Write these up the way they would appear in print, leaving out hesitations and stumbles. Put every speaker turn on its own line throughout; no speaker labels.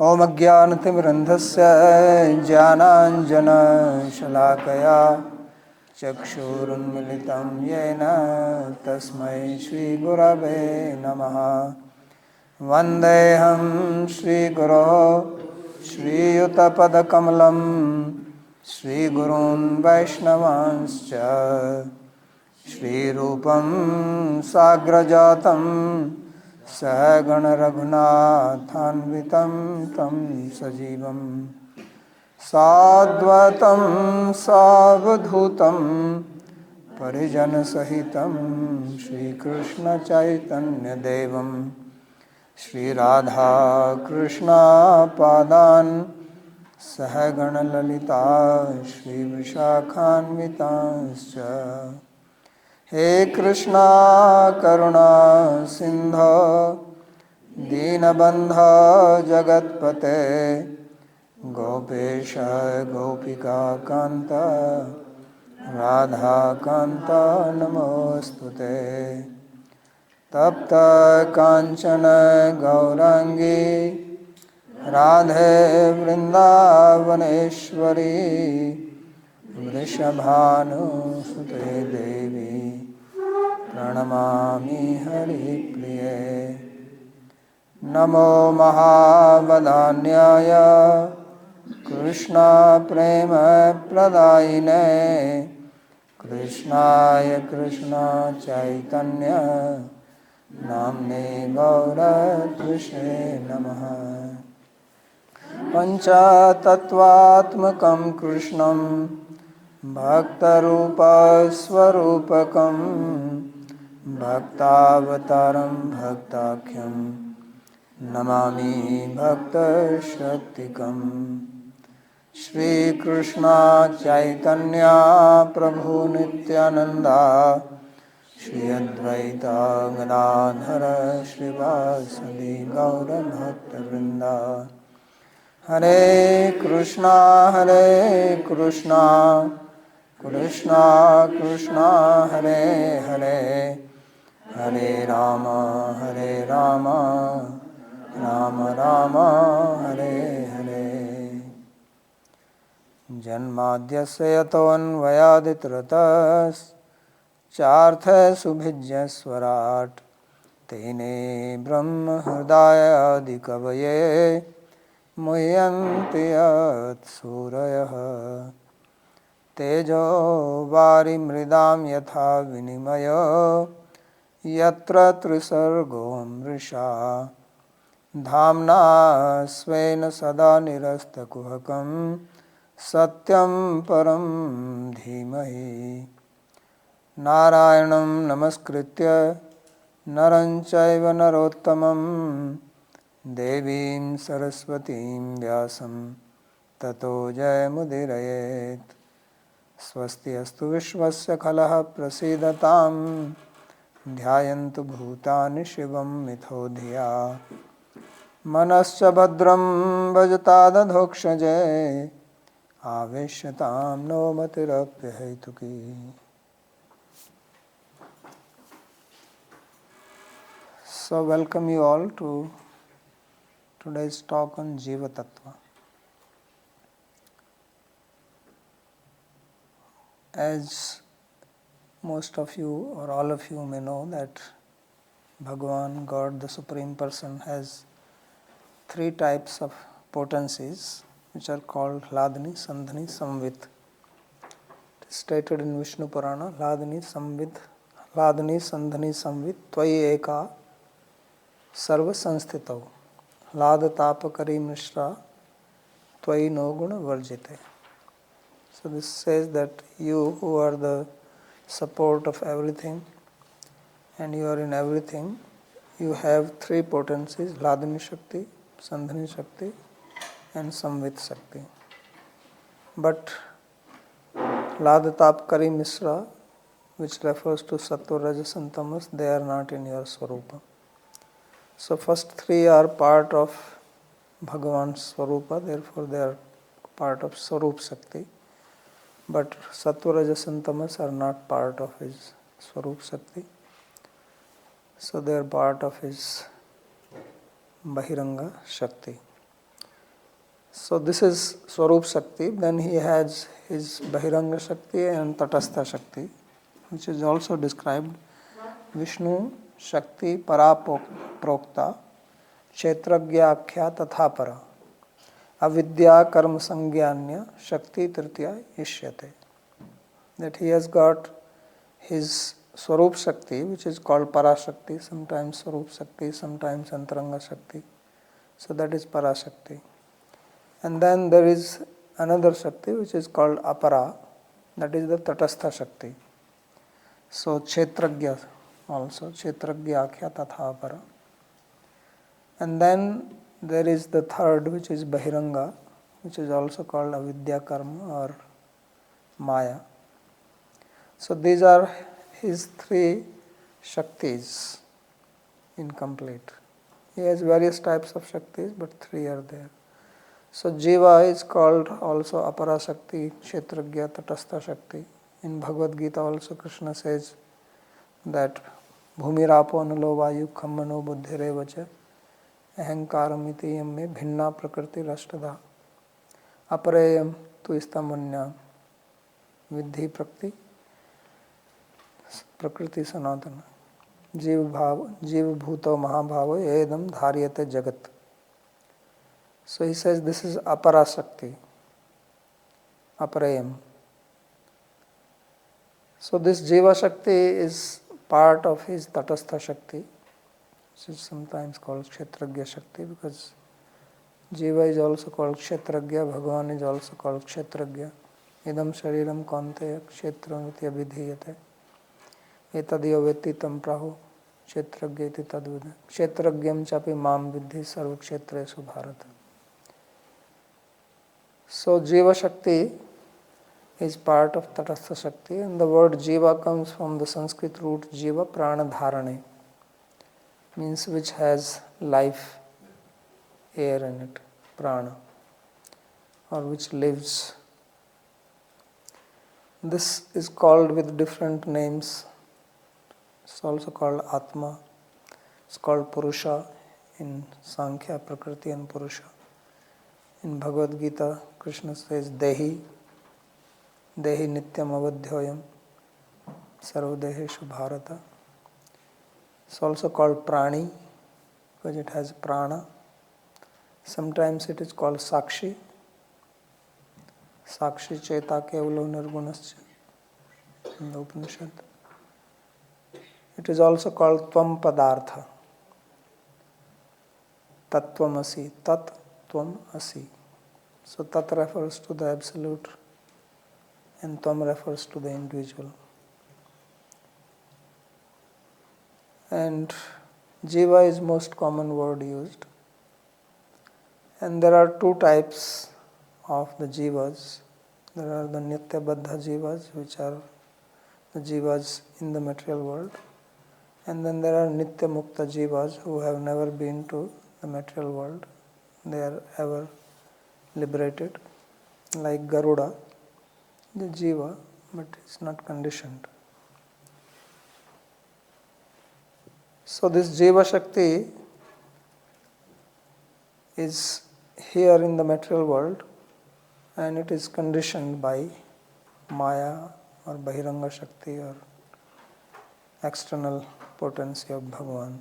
ॐ अज्ञानतिमिरन्धस्य ज्ञानाञ्जनशलाकया चक्षुरुन्मिलितं येन तस्मै श्रीगुरवे नमः। वन्देऽहं श्रीगुरोः श्रीयुतपदकमलं श्रीगुरून् वैष्णवांश्च श्रीरूपं साग्रजातं सहगण रघुनाथान्वितं तं सजीवं साद्वैतं सावधूतं परिजनसहितं श्रीकृष्ण चैतन्यदेवं श्रीराधा कृष्ण पादान् सहगण ललिता श्रीविशाखान्वितांश्च। हे कृष्णा करुणा सिंधो दीनबन्धो जगत्पते गोपेश गोपिका कांत राधा कांत नमोस्तुते। तप्त कांचन गौरांगी राधे वृंदावनेश्वरी वृषभानुसुते देवी प्रणमामि हरिप्रिये। नमो महावदान्याय कृष्ण प्रेम प्रदायिने कृष्णाय कृष्ण चैतन्य नाम्ने गौरकृष्णे नमः। पंचतत्वात्मकं कृष्णं भक्तरूपस्वरूपकं भक्तावतारं भक्ताख्यं नमामि भक्तशक्तिकं। श्रीकृष्ण चैतन्य प्रभु नित्यानंदा श्री अद्वैत गदाधर श्रीवासदि गौरभक्तवृंदा। हरे कृष्णा कृष्णा कृष्णा हरे हरे हरे राम राम राम हरे हरे। जन्माद्यस्य यतोऽन्वयादितरतश्चार्थसुभिज्ञस्वराट् तेने ब्रह्म हृदयादिकवये मुह्यन्ति यत्सूरयः। तेजो वारिमृदां यथा विनिमयो यत्र त्रिसर्गो मृषा धाम्ना स्वेन सदा निरस्तकुहकं सत्यं परं धीमहि। नारायणं नमस्कृत्य नरं चैव नरोत्तमं देवीं सरस्वतीं व्यासं ततो जयमुदीरयेत्। स्वस्ति अस्तु विश्वस्य खलः प्रसीदतां ध्यायन्तु भूतानि शिवं मिथो धिया। मनश्च भद्रं भजतादधोक्षजे आवेश्यतां no मतिरप्यहेतुकी। So welcome you all to today's talk on Jīva Tattva. As most of you or all of you may know that Bhagavān, God, the Supreme Person, has three types of potencies which are called Hladini, Sandhani, Samvit. It is stated in Vishnu Purana, Hladini, Sandhani, Samvit, Tvayi Eka Sarva Sanstitau. Hlad Tapakari Mishra Tvayi No Guna Varjite. So this says that you who are the support of everything and you are in everything, you have three potencies, Hladini Shakti, Sandhani Shakti and Samvit Shakti. But Ladhatapkari Misra, which refers to Sattva, Rajas and Tamas, they are not in your svarūpa. So first three are part of Bhagavan's svarūpa, therefore they are part of Svarūpa Shakti. But Sattva, Rajas and Tamas are not part of his Svarūpa Shakti. So they are part of his Bahiranga Shakti. So this is Svarūpa Shakti. Then he has his Bahiranga Shakti and taṭasthā-śakti, which is also described. Vishnu Shakti Parāprokta Kshetragya Tatha Para Avidya Karma Sangyanya Shakti Tritiya Ishyate. That he has got his Svarūpa Shakti, which is called Parashakti, sometimes Svarūpa Shakti, sometimes Antaranga Shakti. So that is Parashakti. And then there is another Shakti which is called Apara, that is the taṭasthā-śakti. So Kshetragya also, Kshetragya Akhya Tatha Para. And then there is the third, which is Bahiranga, which is also called Avidya Karma or Māyā. So these are his three Shaktis incomplete. He has various types of Shaktis, but three are there. So Jīva is called also Apara Shakti, Kshetragya, taṭasthā-śakti. In Bhagavad Gita also Kṛṣṇa says that Bhumirapo anulo vayu khammano buddhirevacha ahankaram iti yamme bhinna prakriti rashtadha aparayam tu istamanya vidhi prakriti sanatana Jiva bhuto mahabhavo edam dharyate jagat. So he says this is Apara Shakti, Aparayam. So this Jiva Shakti is part of his taṭasthā-śakti, which is sometimes called Kshetragya Shakti, because Jiva is also called Kshetragya, Bhagavān is also called Kshetragya. Idam shariram kaunteya kshetram iti abhidhiyate. Etadiyo veti tam prahu kshetragya iti tadvida. Kshetragyam chapi mam vidhi sarva kshetresu bharata. So Jiva Shakti is part of taṭasthā-śakti, and the word Jiva comes from the Sanskrit root Jiva prana dharane, means which has life, air in it, prana, or which lives. This is called with different names. It's also called Atma. It's called Purusha in Sankhya, Prakriti and Purusha. In Bhagavad Gita, Kṛṣṇa says Dehi, Dehi Nityam Avadhyoyam, Sarvadeheshu Bharata. It's also called Prani, because it has prana. Sometimes it is called Sakshi. Sakshi Cheta Kevalu Nirgunascha in the Upanishad. It is also called Tvam Padartha. Tattvamasi, Tat Tvam Asi. So Tat refers to the absolute and Tvam refers to the individual. And Jiva is most common word used. And there are two types of the Jīvas. There are the Nitya Baddha Jīvas, which are the Jīvas in the material world. And then there are Nitya Mukta Jīvas who have never been to the material world. They are ever liberated, like Garuda, the Jiva, but it's not conditioned. So this Jiva Shakti is here in the material world, and it is conditioned by Māyā or Bahiranga Shakti or external potency of Bhagavān.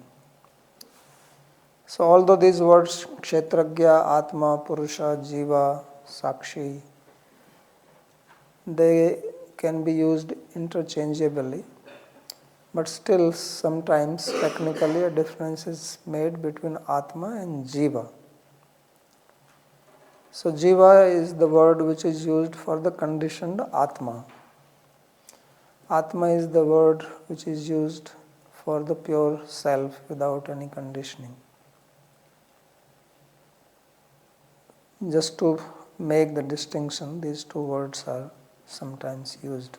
So although these words Kshetragya, Atma, Purusha, Jiva, Sakshi, they can be used interchangeably, but still sometimes technically a difference is made between Atma and Jiva. So Jiva is the word which is used for the conditioned Atma. Atma is the word which is used for the pure self without any conditioning. Just to make the distinction, these two words are sometimes used.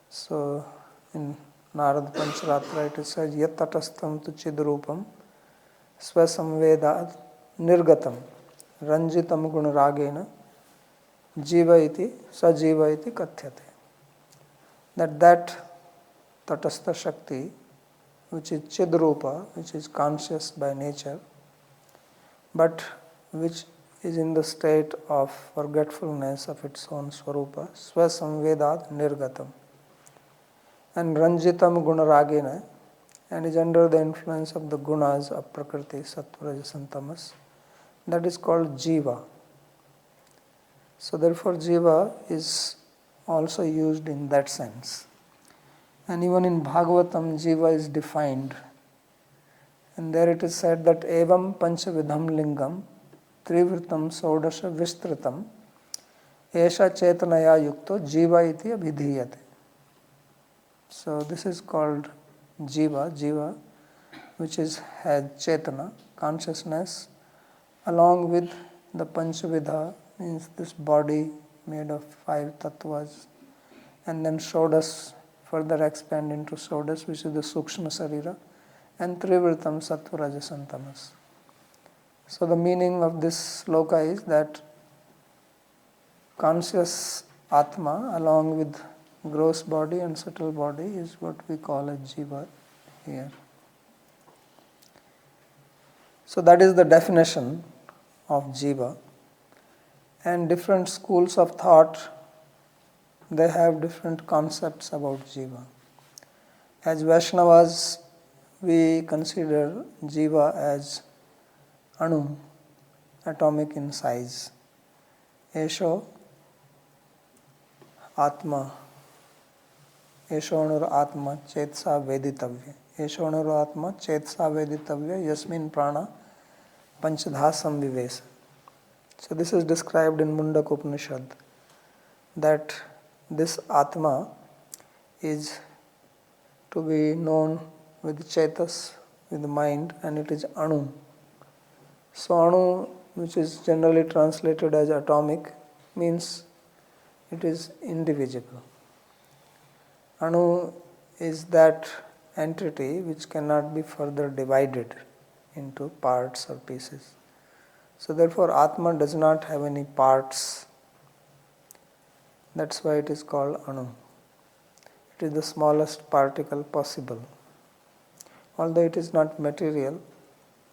So in Narada Pancharatra it says Yat taṭastham tu chidrupam svasamvedat nirgatam ranjitam gunaragena Jiva iti sajiva iti kathyate. That taṭasthā-śakti, which is chidrupa, which is conscious by nature, but which is in the state of forgetfulness of its own svarūpa, swasamvedād nirgatam, and ranjitam gunaragena, and is under the influence of the gunas of prakriti, sattva, rajas and tamas. That is called Jiva. So therefore Jiva is also used in that sense. And even in Bhagavatam, Jiva is defined. And there it is said that evam panchavidham lingam trivritam sodasha vistratam esha chetanaya yukto Jiva iti abhidhiyate. So this is called Jiva, which has chetana, consciousness, along with the panchavidha, means this body made of 5 tattvas, and then shodas further expand into shodas, which is the sukshma sarira, and trivritam sattva, rajas and tamas. So the meaning of this sloka is that conscious Atma along with gross body and subtle body is what we call a Jiva here. So that is the definition of Jiva. And different schools of thought, they have different concepts about Jiva. As Vaishnavas, we consider Jiva as Anu, atomic in size. Esho Atma, Esho Atma Chetsa Veditavya. Esho Atma Chetsa Veditavya Yasmin Prana Panchadha Samvivesa. So this is described in Mundaka Upanishad, that this Atma is to be known with Chetas, with the mind, and it is Anu. So Anu, which is generally translated as atomic, means it is indivisible. Anu is that entity which cannot be further divided into parts or pieces. So therefore Atma does not have any parts. That's why it is called Anu. It is the smallest particle possible. Although it is not material,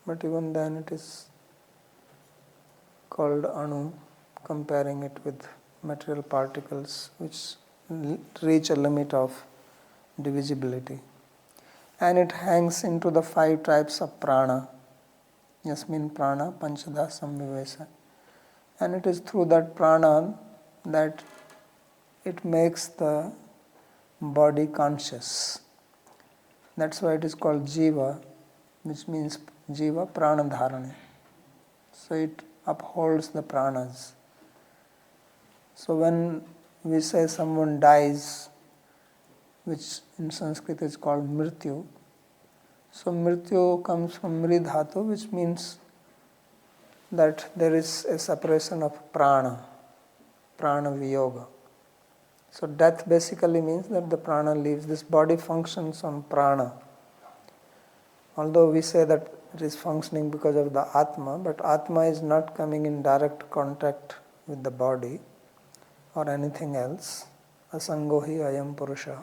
but even then it is called Anu, comparing it with material particles which reach a limit of divisibility. And it hangs into the 5 types of prana. Yasmin prana panchadha samvivesa. And it is through that prana that it makes the body conscious. That's why it is called Jiva, which means Jiva prana dharane. So it upholds the pranas. So when we say someone dies, which in Sanskrit is called mrityu, so mrityu comes from mri dhatu, which means that there is a separation of prana viyoga. So death basically means that the prana leaves. This body functions on prana. Although we say that it is functioning because of the Atma, but Atma is not coming in direct contact with the body or anything else. Asangohi ayam purusha.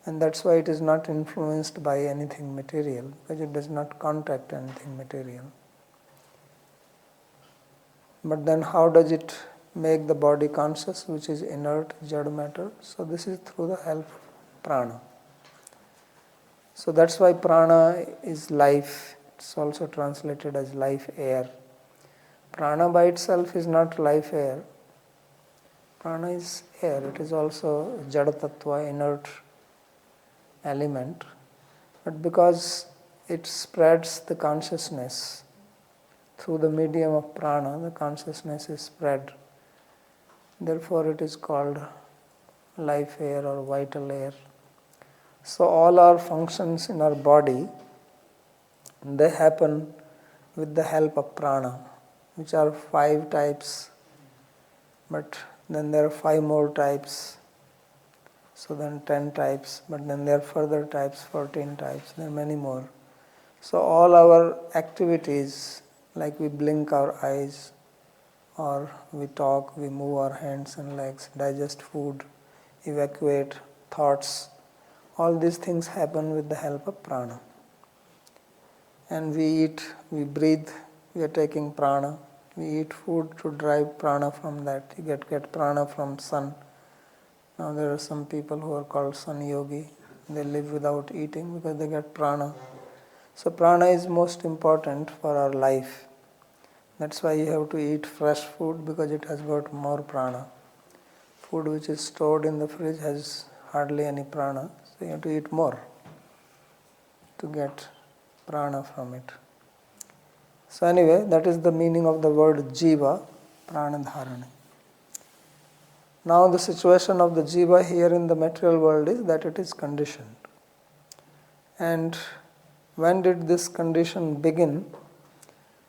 And that's why it is not influenced by anything material, because it does not contact anything material. But then how does it make the body conscious, which is inert, jad matter? So this is through the help of prana. So that's why prana is life. It's also translated as life air. Prana by itself is not life air. Prana is air. It is also jada tattva, inert element. But because it spreads the consciousness through the medium of prana, the consciousness is spread. Therefore it is called life air or vital air. So all our functions in our body, they happen with the help of prana, which are 5 types, but then there are 5 more types, so then 10 types, but then there are further types, 14 types, there are many more. So all our activities, like we blink our eyes, or we talk, we move our hands and legs, digest food, evacuate thoughts, all these things happen with the help of prana. And we eat, we breathe, we are taking prana. We eat food to drive prana from that. You get prana from sun. Now there are some people who are called sun yogi. They live without eating because they get prana. So prana is most important for our life. That's why you have to eat fresh food because it has got more prana. Food which is stored in the fridge has hardly any prana. So you have to eat more to get prana from it. So anyway, that is the meaning of the word Jiva, prana dharana. Now the situation of the Jiva here in the material world is that it is conditioned. And when did this condition begin?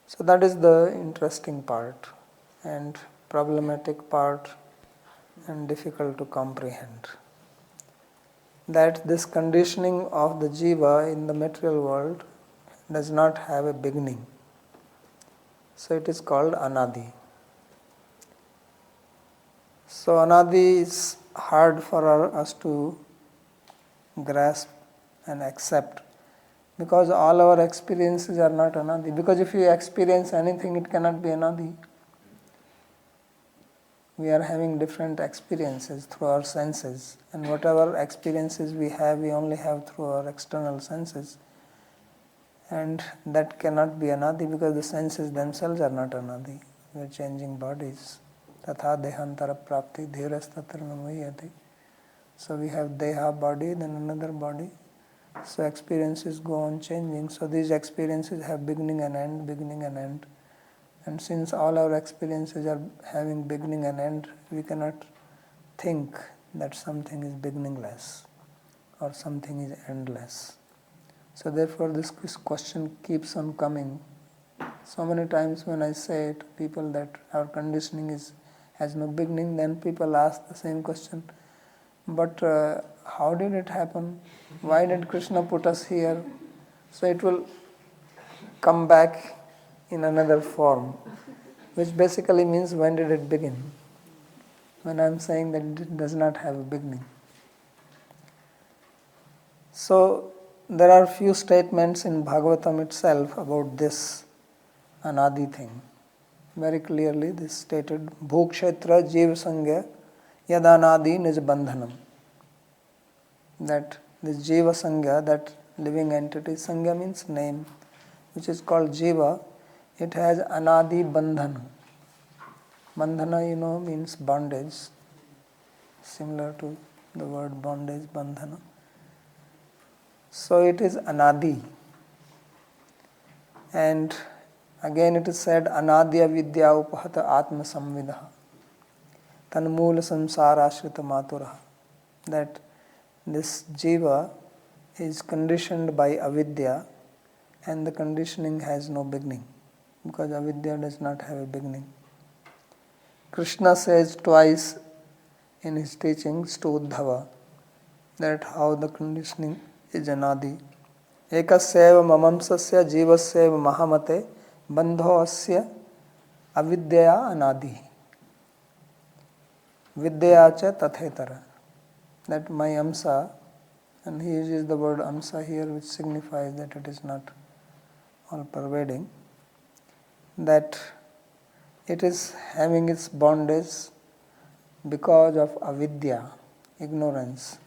So that is the interesting part and problematic part and difficult to comprehend. That this conditioning of the Jiva in the material world does not have a beginning. So it is called anadi. So anadi is hard for us to grasp and accept because all our experiences are not anadi. Because if you experience anything, it cannot be anadi. We are having different experiences through our senses, and whatever experiences we have, we only have through our external senses. And that cannot be anadi because the senses themselves are not anadi. We are changing bodies. Taṭha dehantara prapti dhiras tatra namayati. So we have deha body, then another body. So experiences go on changing. So these experiences have beginning and end, beginning and end. And since all our experiences are having beginning and end, we cannot think that something is beginningless or something is endless. So therefore this question keeps on coming. So many times when I say to people that our conditioning has no beginning, then people ask the same question. But how did it happen? Why did Kṛṣṇa put us here? So it will come back in another form, which basically means when did it begin? When I am saying that it does not have a beginning. So there are few statements in Bhagavatam itself about this anadi thing. Very clearly this stated, Bhukshetra Jiva Sangya Yadanadi Nijbandhanam. That this Jiva Sangya, that living entity, Sangya means name, which is called Jiva, it has anadi bandhana. Bandhana, means bondage, similar to the word bondage, bandhana. So it is anadi. And again it is said, anadya vidya upahata atma samvidaha tanmula samsara ashrita maturaha. That this Jiva is conditioned by avidya, and the conditioning has no beginning because avidya does not have a beginning. Kṛṣṇa says twice in his teachings to Uddhava that how the conditioning is anadi. Ekasyeva mamamsasya jivasyeva mahamate bandho asya avidyaya anadi. Vidyaya cha tathetara. That my amsa, and he uses the word amsa here, which signifies that it is not all pervading, that it is having its bondage because of avidya, ignorance.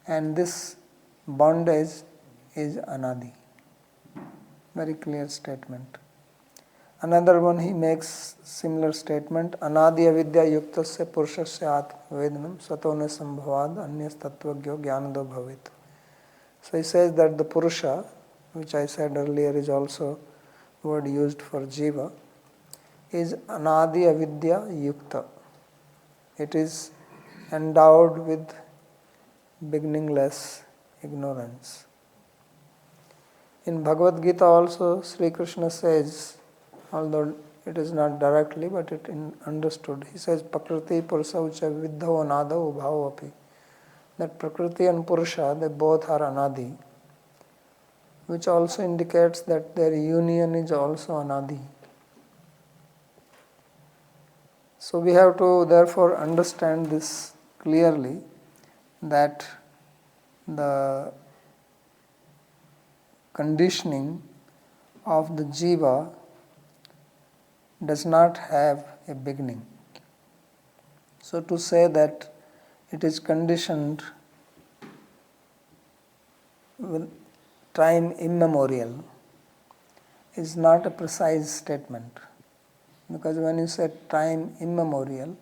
And this bondage is anadi. Very clear statement. Another one he makes similar statement, anadi avidya yuktasya purushasya atma vedanam satona sambhavad anyas tattvagyo jnanado bhavet. So he says that the Purusha, which I said earlier is also word used for Jiva, is anadi avidya yukta. It is endowed with beginningless ignorance. In Bhagavad Gita also Sri Kṛṣṇa says, although it is not directly but it understood, he says Prakriti Purusha ucha viddho anada ubhao api. That Prakriti and Purusha, they both are anadi, which also indicates that their union is also anadi. So we have to therefore understand this clearly, that the conditioning of the Jiva does not have a beginning. So to say that it is conditioned with time immemorial is not a precise statement. Because when you say time immemorial,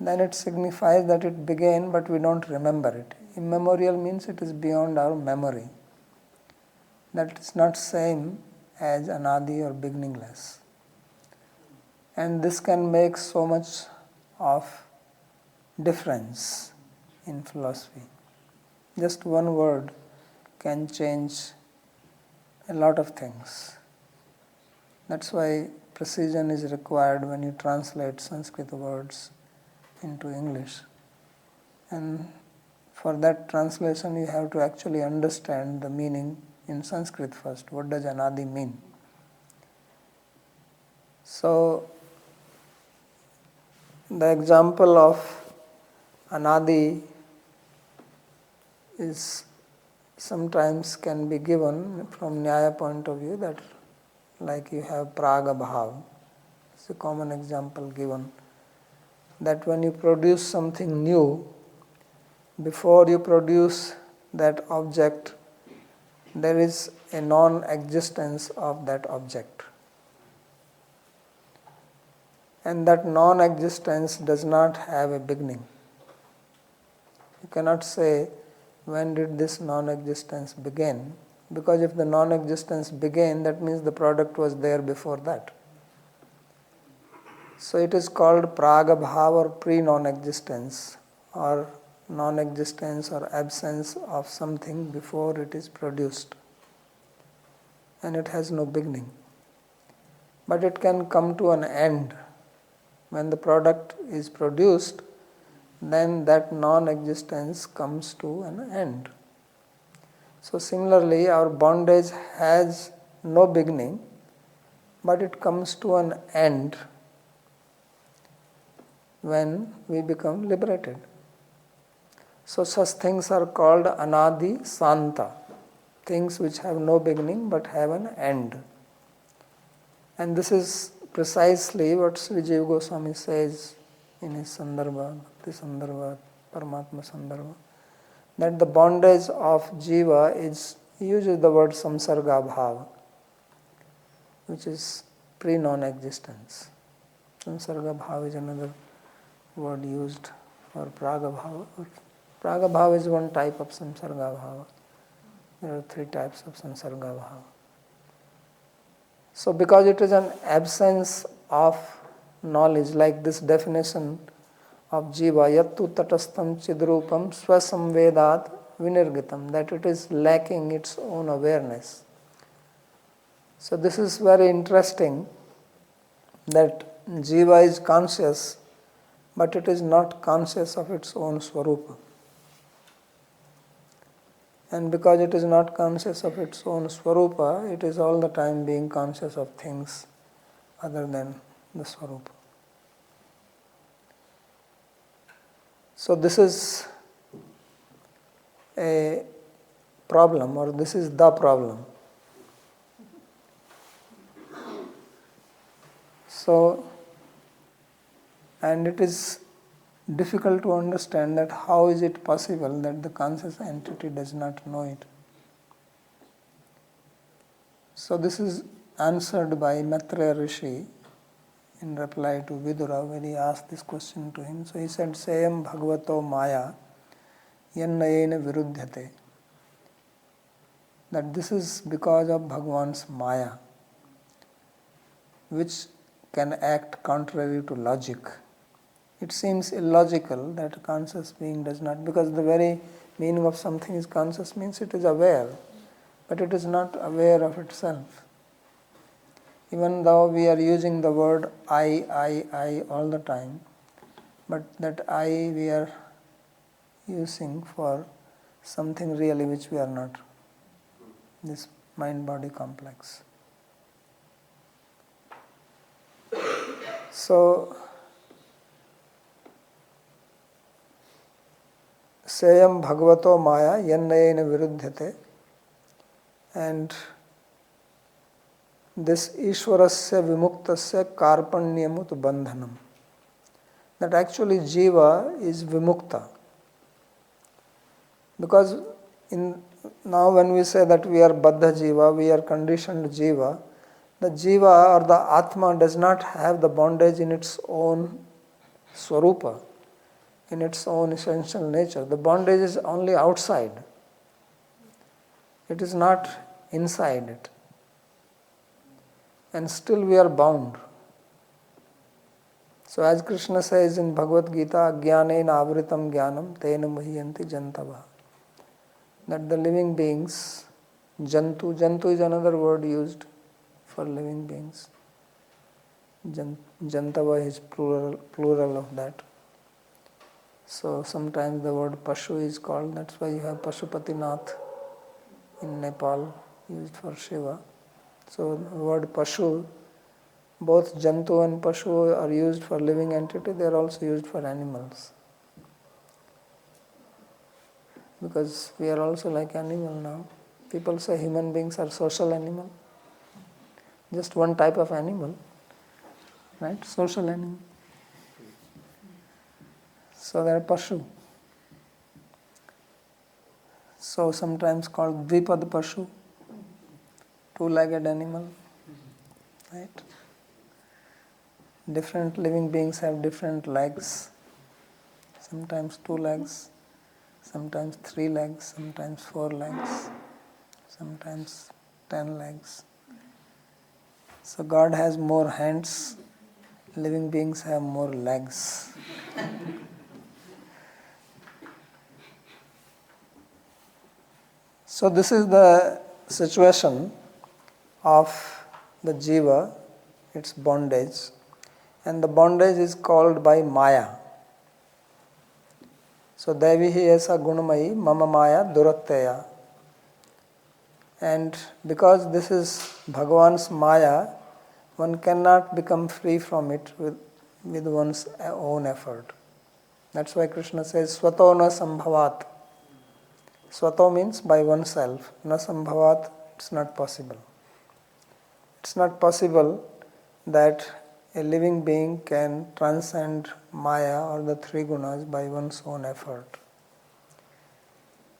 then it signifies that it began but we don't remember it. Immemorial means it is beyond our memory. That is not same as anadi or beginningless. And this can make so much of difference in philosophy. Just one word can change a lot of things. That's why precision is required when you translate Sanskrit words into English. And for that translation you have to actually understand the meaning in Sanskrit first. What does anadi mean? So the example of anadi is sometimes can be given from Nyaya point of view, that like you have praga bhav. It's a common example given, that when you produce something new, before you produce that object, there is a non-existence of that object. And that non-existence does not have a beginning. You cannot say, when did this non-existence begin? Because if the non-existence began, that means the product was there before that. So it is called praga bhav or pre-non-existence, or non-existence or absence of something before it is produced. And it has no beginning. But it can come to an end. When the product is produced, then that non-existence comes to an end. So similarly, our bondage has no beginning, but it comes to an end when we become liberated. So such things are called anadi santa, things which have no beginning but have an end. And this is precisely what Sri Jiva Goswami says in his Sandarbha, Bhakti Sandarbha, Paramatma Sandarbha, that the bondage of Jiva is, he uses the word samsarga bhava, which is pre-non-existence. Samsarga bhava is another word used for praga bhava. Praga bhava is one type of samsarga bhava. There are three types of samsarga bhava. So because it is an absence of knowledge, like this definition of Jiva, yattu taṭastham chidrupam swasamvedat vinirgitam, that it is lacking its own awareness. So this is very interesting, that Jiva is conscious, but it is not conscious of its own svarūpa. And because it is not conscious of its own svarūpa, it is all the time being conscious of things other than the svarūpa. So this is a problem, or this is the problem. So, and it is difficult to understand that how is it possible that the conscious entity does not know it. So this is answered by Maitreya Rishi in reply to Vidura when he asked this question to him. So he said, Sayam Bhagavato māyā yannayena virudhyate. That this is because of Bhagavan's māyā, which can act contrary to logic. It seems illogical that a conscious being does not, because the very meaning of something is conscious means it is aware, but it is not aware of itself. Even though we are using the word I all the time, but that I we are using for something really which we are not, this mind-body complex. So, Sayam Bhagavato māyā yannayena virudhyate, and this Ishwarasya Vimuktasya Karpanyamut Bandhanam. That actually Jiva is Vimukta. Because now when we say that we are Baddha Jiva, we are conditioned Jiva, the Jiva or the Atma does not have the bondage in its own svarūpa, in its own essential nature. The bondage is only outside. It is not inside it. And still we are bound. So as Kṛṣṇa says in Bhagavad Gita, Jnānena avritam jnānam tena muhyanti jantava. That the living beings, jantu is another word used for living beings. Jantava is plural of that. So sometimes the word Pashu is called, that's why you have Pashupatinath in Nepal, used for Shiva. So the word Pashu, both Jantu and Pashu are used for living entity, they are also used for animals. Because we are also like animal now. People say human beings are social animal. Just one type of animal, right? Social animal. So they are Pashu. So sometimes called Dvipad Pashu, two-legged animal, right? Different living beings have different legs. Sometimes 2 legs, sometimes 3 legs, sometimes 4 legs, sometimes 10 legs. So God has more hands, living beings have more legs. So this is the situation of the Jiva, its bondage. And the bondage is called by māyā. So Devihi esa gunamayi mama māyā duratteya. And because this is Bhagavān's māyā, one cannot become free from it with one's own effort. That's why Kṛṣṇa says, Svato na sambhavat. Svato means by oneself. Na sambhavat, it's not possible. It's not possible that a living being can transcend māyā or the 3 gunas by one's own effort.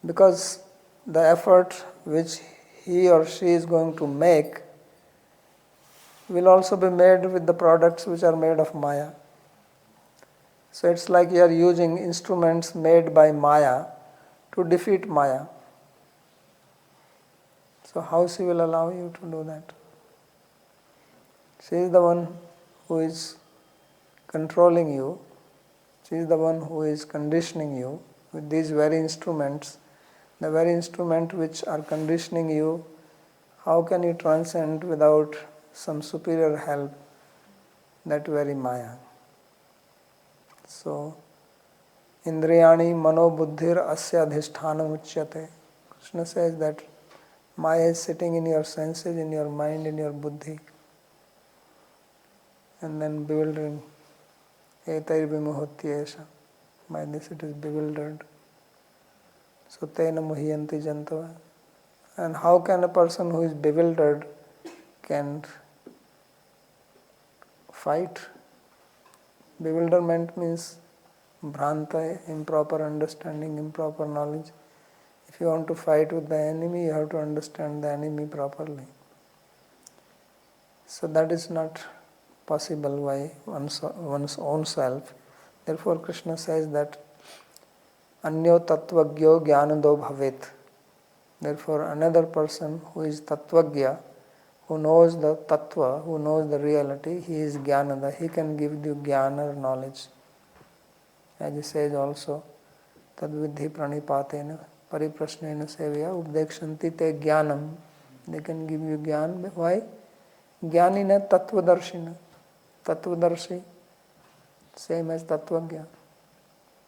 Because the effort which he or she is going to make will also be made with the products which are made of māyā. So it's like you are using instruments made by māyā to defeat māyā. So how she will allow you to do that? She is the one who is controlling you. She is the one who is conditioning you with these very instruments. The very instrument which are conditioning you, how can you transcend without some superior help? That very māyā. So, Indriyani mano buddhir asya adhisthānam uchyate. Kṛṣṇa says that māyā is sitting in your senses, in your mind, in your buddhi. And then bewildering. Etair vimuhotyesha. By this it is bewildered. So tena muhyanti jantava. And how can a person who is bewildered can fight? Bewilderment means bhranta, improper understanding, improper knowledge. If you want to fight with the enemy, you have to understand the enemy properly. So that is not possible by one's own self. Therefore Kṛṣṇa says that Anyo tattvagyo jnanado bhavet. Therefore another person who is tattvagya, who knows the tattva, who knows the reality, he is jnanada. He can give you jnana or knowledge. As he says also, tadvidhi pranipatena pariprasnena sevya updekshanti te jnanam. They can give you jnana. Why? Jnanina tattvadarshina. Tattvadarshi, same as tattvagya.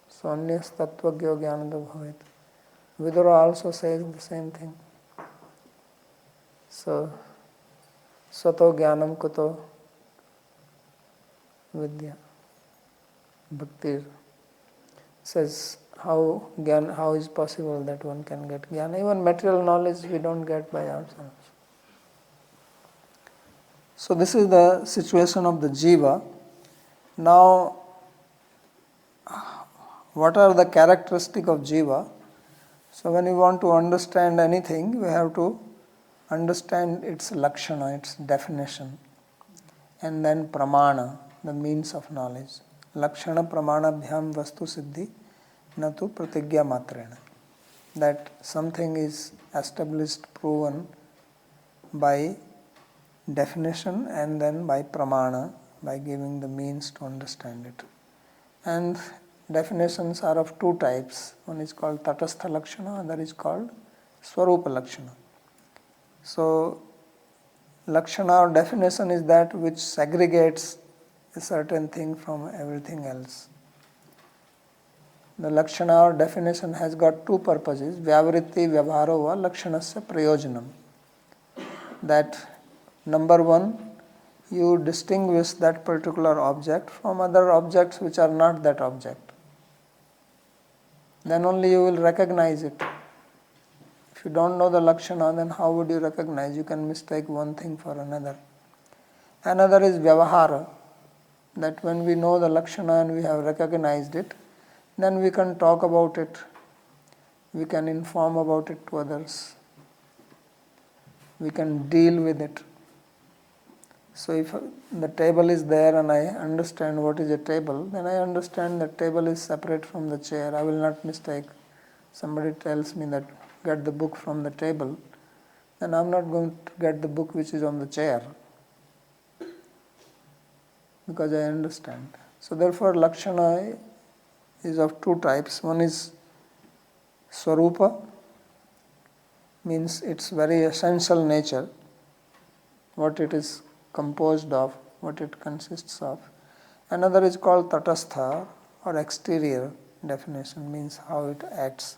So anyas tattvagyo jnanado bhavet. Vidura also says the same thing. So, sato jnanam kuto vidya. Bhakti says how is possible that one can get jnana. Even material knowledge we don't get by ourselves. So this is the situation of the Jiva. Now, what are the characteristics of Jiva? So when we want to understand anything, we have to understand its lakshana, its definition, and then pramana, the means of knowledge. Lakshana pramana bhyam vastu siddhi natu pratigya matrena. That something is established, proven by definition and then by pramana, by giving the means to understand it. And definitions are of two types. One is called taṭasthā-lakshana, other is called svarūpa lakshana. So, lakshana or definition is that which segregates a certain thing from everything else. The lakshana or definition has got two purposes. Vyavritti vyavharo va lakshanasya prayojanam. That number one, you distinguish that particular object from other objects which are not that object. Then only you will recognize it. If you don't know the lakshana, then how would you recognize? You can mistake one thing for another. Another is vyavahara, that when we know the lakshana and we have recognized it, then we can talk about it, we can inform about it to others, we can deal with it. So if the table is there and I understand what is a table, then I understand that table is separate from the chair. I will not mistake. Somebody tells me that get the book from the table, then I am not going to get the book which is on the chair, because I understand. So therefore lakshana is of two types. One is svarūpa, means its very essential nature, what it is composed of, what it consists of. Another is called taṭasthā, or exterior definition, means how it acts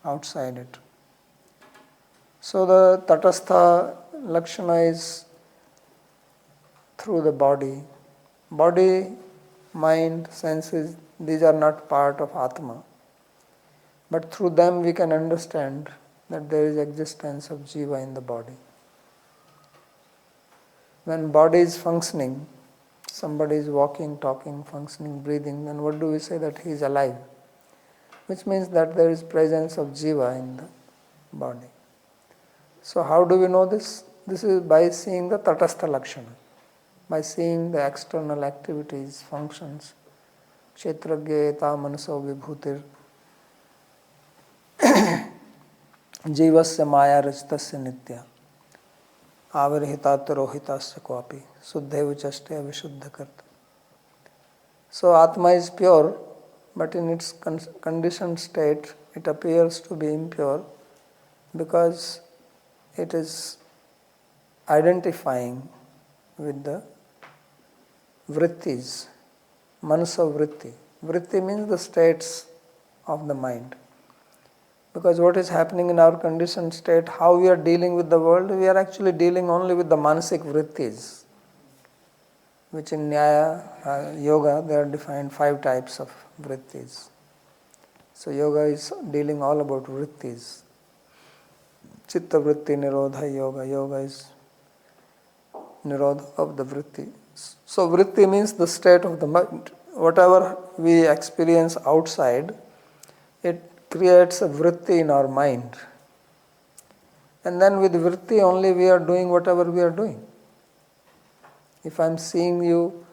outside it. So the taṭasthā lakshana is through the body. Body, mind, senses, these are not part of Atma. But through them we can understand that there is existence of Jiva in the body. When body is functioning, somebody is walking, talking, functioning, breathing, then what do we say? That he is alive. Which means that there is presence of Jiva in the body. So how do we know this? This is by seeing the taṭastha lakshana, by seeing the external activities, functions. Kshetragya manaso vibhutir jīvasya māyā racitasya nitya avarhitāta rohitasya kopi suddhe vichaste avishuddha karta. So Atma is pure, but in its conditioned state it appears to be impure because it is identifying with the vrittis, manasa vritti. Vritti means the states of the mind. Because what is happening in our conditioned state, how we are dealing with the world, we are actually dealing only with the manasik vrittis, which in Nyaya, yoga, there are defined 5 types of vrittis. So yoga is dealing all about vrittis. Chitta vritti nirodha yoga. Yoga is nirodha of the vritti. So vritti means the state of the mind. Whatever we experience outside, it creates a vritti in our mind. And then with vritti only we are doing whatever we are doing. If I am seeing you,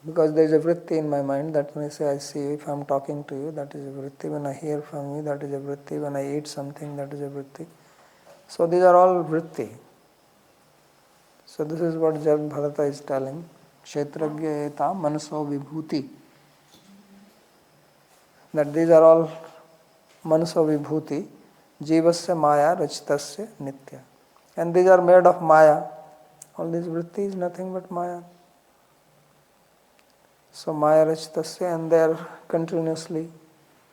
because there is a vritti in my mind, that when I say I see you, if I am talking to you, that is a vritti. When I hear from you, that is a vritti. When I eat something, that is a vritti. So these are all vritti. So this is what Bhagavata is telling. Kshetragya eta manaso vibhuti. That these are all manaso vibhuti. Jīvasya māyā racitasya nitya. And these are made of māyā. All these vritti is nothing but māyā. So māyā racitasya, and they are continuously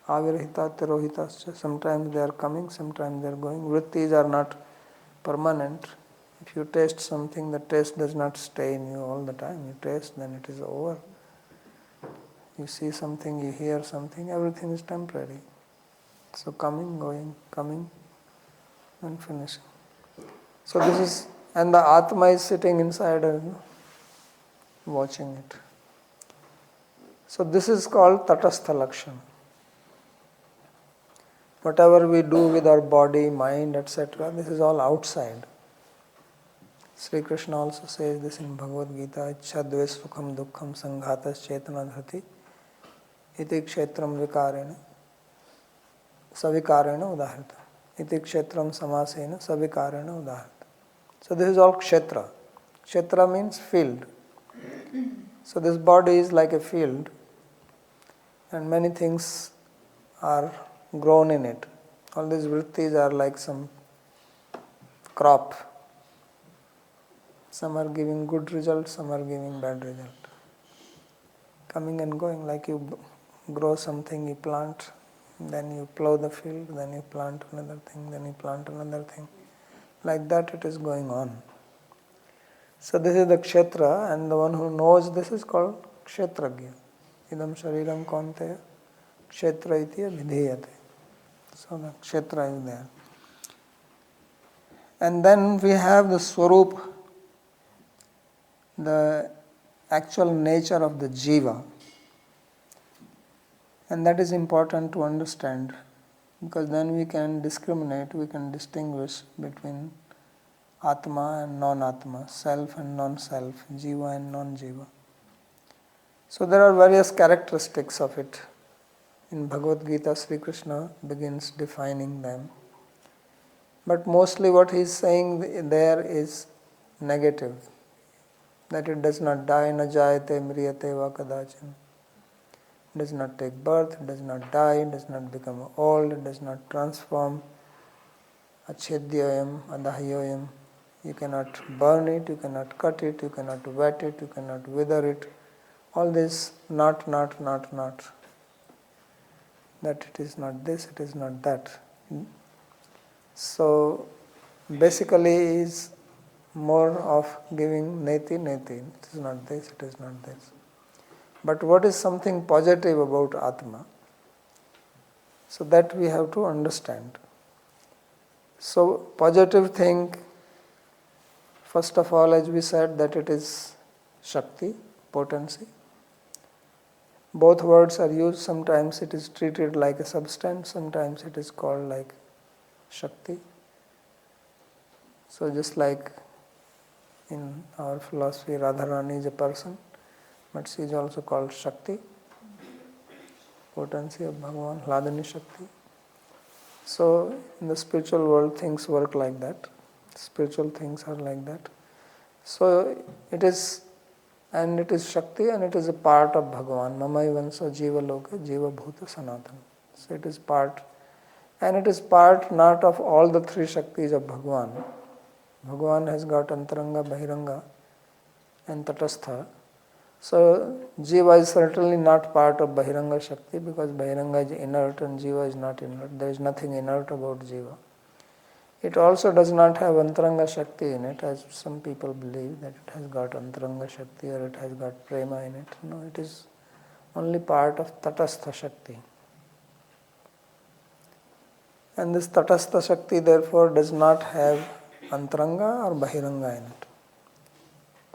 avirhitāte rohitasya. Sometimes they are coming, sometimes they are going. Vrittis are not permanent. If you taste something, the taste does not stay in you all the time. You taste, then it is over. You see something, you hear something, everything is temporary. So coming, going, coming, and finishing. So this is, and the Atma is sitting inside watching it. So this is called taṭasthā-lakṣana. Whatever we do with our body, mind, etc., this is all outside. Sri Kṛṣṇa also says this in Bhagavad Gita, Ichchā dveṣ sukham dukkham saṅghātas cetana dhati iti kshetram vikarena savikarena udahrita iti kshetram samasena savikarena udahrita. So this is all kshetra. Kshetra means field. So this body is like a field and many things are grown in it. All these vrittis are like some crop. Some are giving good results, some are giving bad result. Coming and going, like you grow something, you plant, then you plow the field, then you plant another thing, then you plant another thing. Like that it is going on. So this is the kshetra, and the one who knows this is called kshetragya. Idam shariram kaunteya kshetra iti vidhiyate. So the kshetra is there. And then we have the svarūpa, the actual nature of the Jīva. And that is important to understand, because then we can discriminate, we can distinguish between Atma and non-Atma, self and non-self, Jiva and non-Jiva. So there are various characteristics of it. In Bhagavad Gita, Sri Kṛṣṇa begins defining them. But mostly what he is saying there is negative. That it does not die, na jayate mriyate va kadachan. It does not take birth, it does not die, it does not become old, it does not transform. Achedyoyam, adahyoyam. You cannot burn it, you cannot cut it, you cannot wet it, you cannot wither it. All this not. That it is not this, it is not that. So basically is more of giving neti. It is not this, it is not this. But what is something positive about Atma? So that we have to understand. So positive thing, first of all, as we said, that it is Shakti, potency. Both words are used. Sometimes it is treated like a substance, sometimes it is called like Shakti. So just like in our philosophy, Radharani is a person, but she is also called Shakti, potency of Bhagavān, Hladani Shakti. So in the spiritual world things work like that. Spiritual things are like that. So it is Shakti and it is a part of Bhagavān. Mamaivansa Jiva Loka Jiva Bhuta Sanatana. So it is part, and it is part not of all the three Shaktis of Bhagavān. Bhagavān has got Antaranga, Bahiranga and Taṭasthā. So Jiva is certainly not part of Bahiranga Shakti, because Bahiranga is inert and Jiva is not inert. There is nothing inert about Jiva. It also does not have Antaranga Shakti in it, as some people believe that it has got Antaranga Shakti or it has got Prema in it. No, it is only part of taṭasthā-śakti. And this taṭasthā-śakti therefore does not have Antaranga or Bahiranga in it.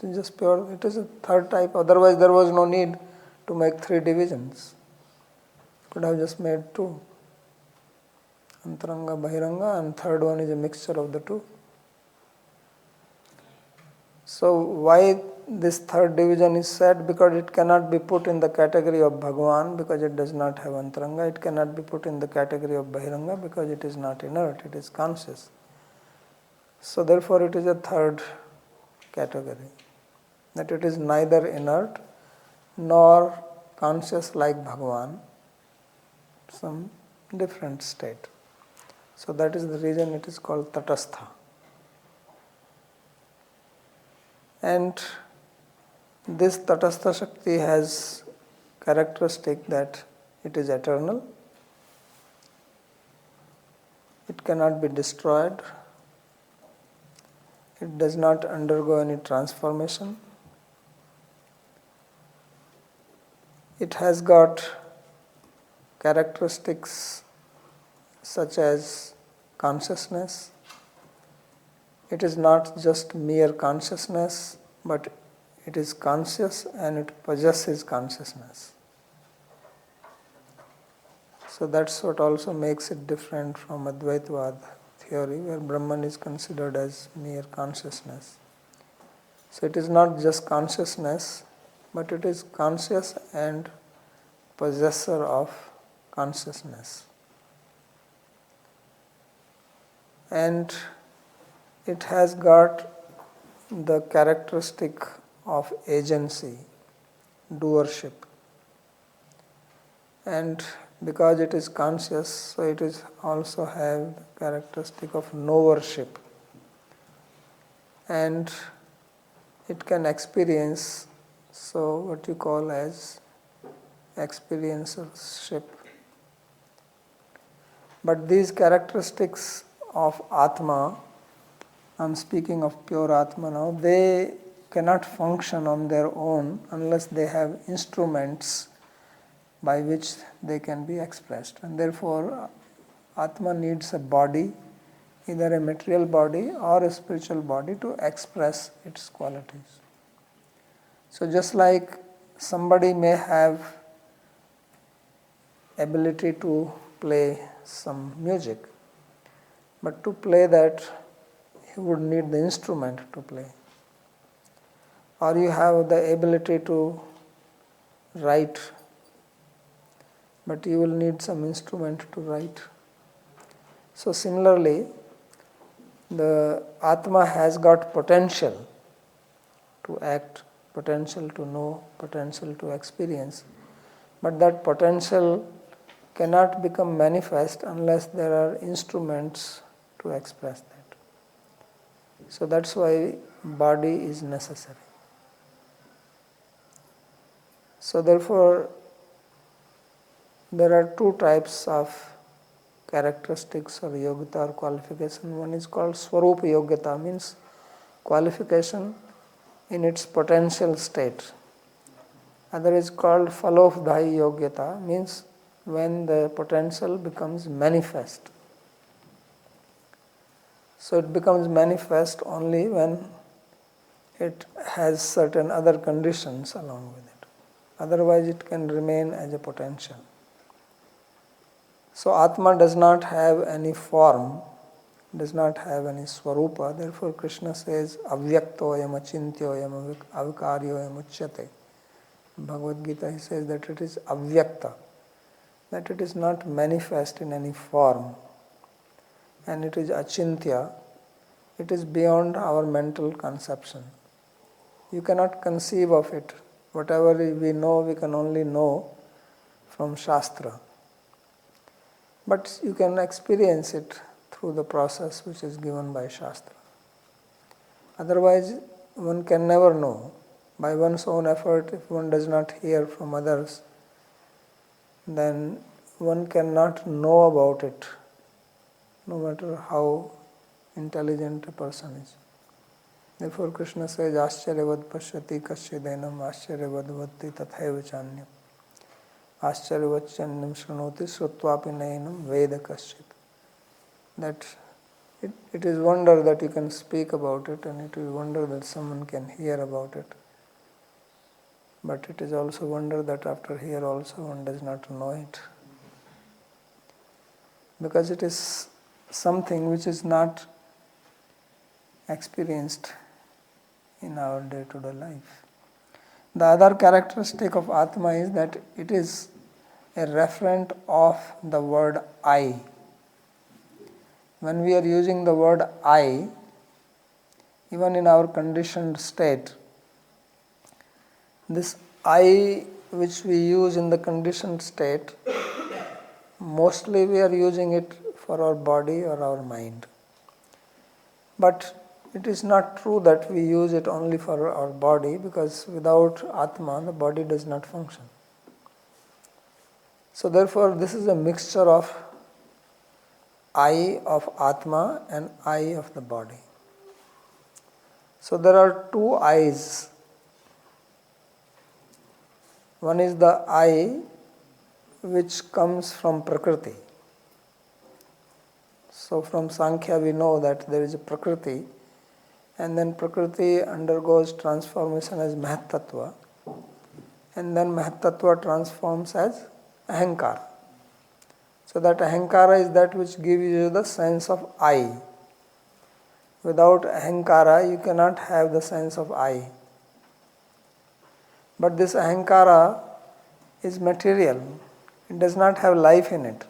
It is just pure, it is a third type, otherwise there was no need to make three divisions. Could have just made two. Antaranga, Bahiranga, and third one is a mixture of the two. So why this third division is said? Because it cannot be put in the category of Bhagavān because it does not have Antaranga. It cannot be put in the category of Bahiranga because it is not inert, it is conscious. So therefore it is a third category. That it is neither inert nor conscious like Bhagavān, some different state. So that is the reason it is called taṭasthā. And this taṭasthā-śakti has characteristic that it is eternal, it cannot be destroyed, it does not undergo any transformation, it has got characteristics such as consciousness. It is not just mere consciousness, but it is conscious and it possesses consciousness. So that's what also makes it different from Advaitavad theory, where Brahman is considered as mere consciousness. So it is not just consciousness, but it is conscious and possessor of consciousness. And it has got the characteristic of agency, doership. And because it is conscious, so it is also have the characteristic of knowership. And it can experience, so what you call as experiencership. But these characteristics of Atma, I'm speaking of pure Atma now, they cannot function on their own unless they have instruments by which they can be expressed. And therefore, Atma needs a body, either a material body or a spiritual body, to express its qualities. So just like somebody may have ability to play some music, but to play that he would need the instrument to play. Or you have the ability to write, but you will need some instrument to write. So similarly, the Atma has got potential to act, potential to know, potential to experience, but that potential cannot become manifest unless there are instruments to express that. So that's why body is necessary. So therefore, there are two types of characteristics or yogita or qualification. One is called svarūpa yogita, means qualification in its potential state. Other is called phalopdhayi yogita, means when the potential becomes manifest. So it becomes manifest only when it has certain other conditions along with it. Otherwise it can remain as a potential. So Atma does not have any form, does not have any svarūpa. Therefore Kṛṣṇa says, avyaktoyam achintyoyam avikaryoyam uchyate. In Bhagavad Gita he says that it is avyakta, that it is not manifest in any form. And it is achintya, it is beyond our mental conception. You cannot conceive of it. Whatever we know, we can only know from Shastra. But you can experience it through the process which is given by Shastra. Otherwise, one can never know. By one's own effort, if one does not hear from others, then one cannot know about it, no matter how intelligent a person is. Therefore Kṛṣṇa says, Āścaryavat pashyati kaśyadenam āścaryavat vatti tathaiva chanyam. Āścaryavat chanyam shrunoti srutvapi nayanam veda kaśyat. That it is wonder that you can speak about it, and it is wonder that someone can hear about it. But it is also wonder that after hear also one does not know it. Because it is something which is not experienced in our day-to-day life. The other characteristic of Atma is that it is a referent of the word I. When we are using the word I, even in our conditioned state, this I which we use in the conditioned state, mostly we are using it for our body or our mind. But it is not true that we use it only for our body, because without Atma, the body does not function. So therefore, this is a mixture of I of Atma and I of the body. So there are two I's. One is the I which comes from Prakriti. So from Sankhya we know that there is a Prakriti and then Prakriti undergoes transformation as Mahat-tattva, and then Mahat-tattva transforms as Ahankara. So that Ahankara is that which gives you the sense of I. Without Ahankara, you cannot have the sense of I. But this Ahankara is material. It does not have life in it.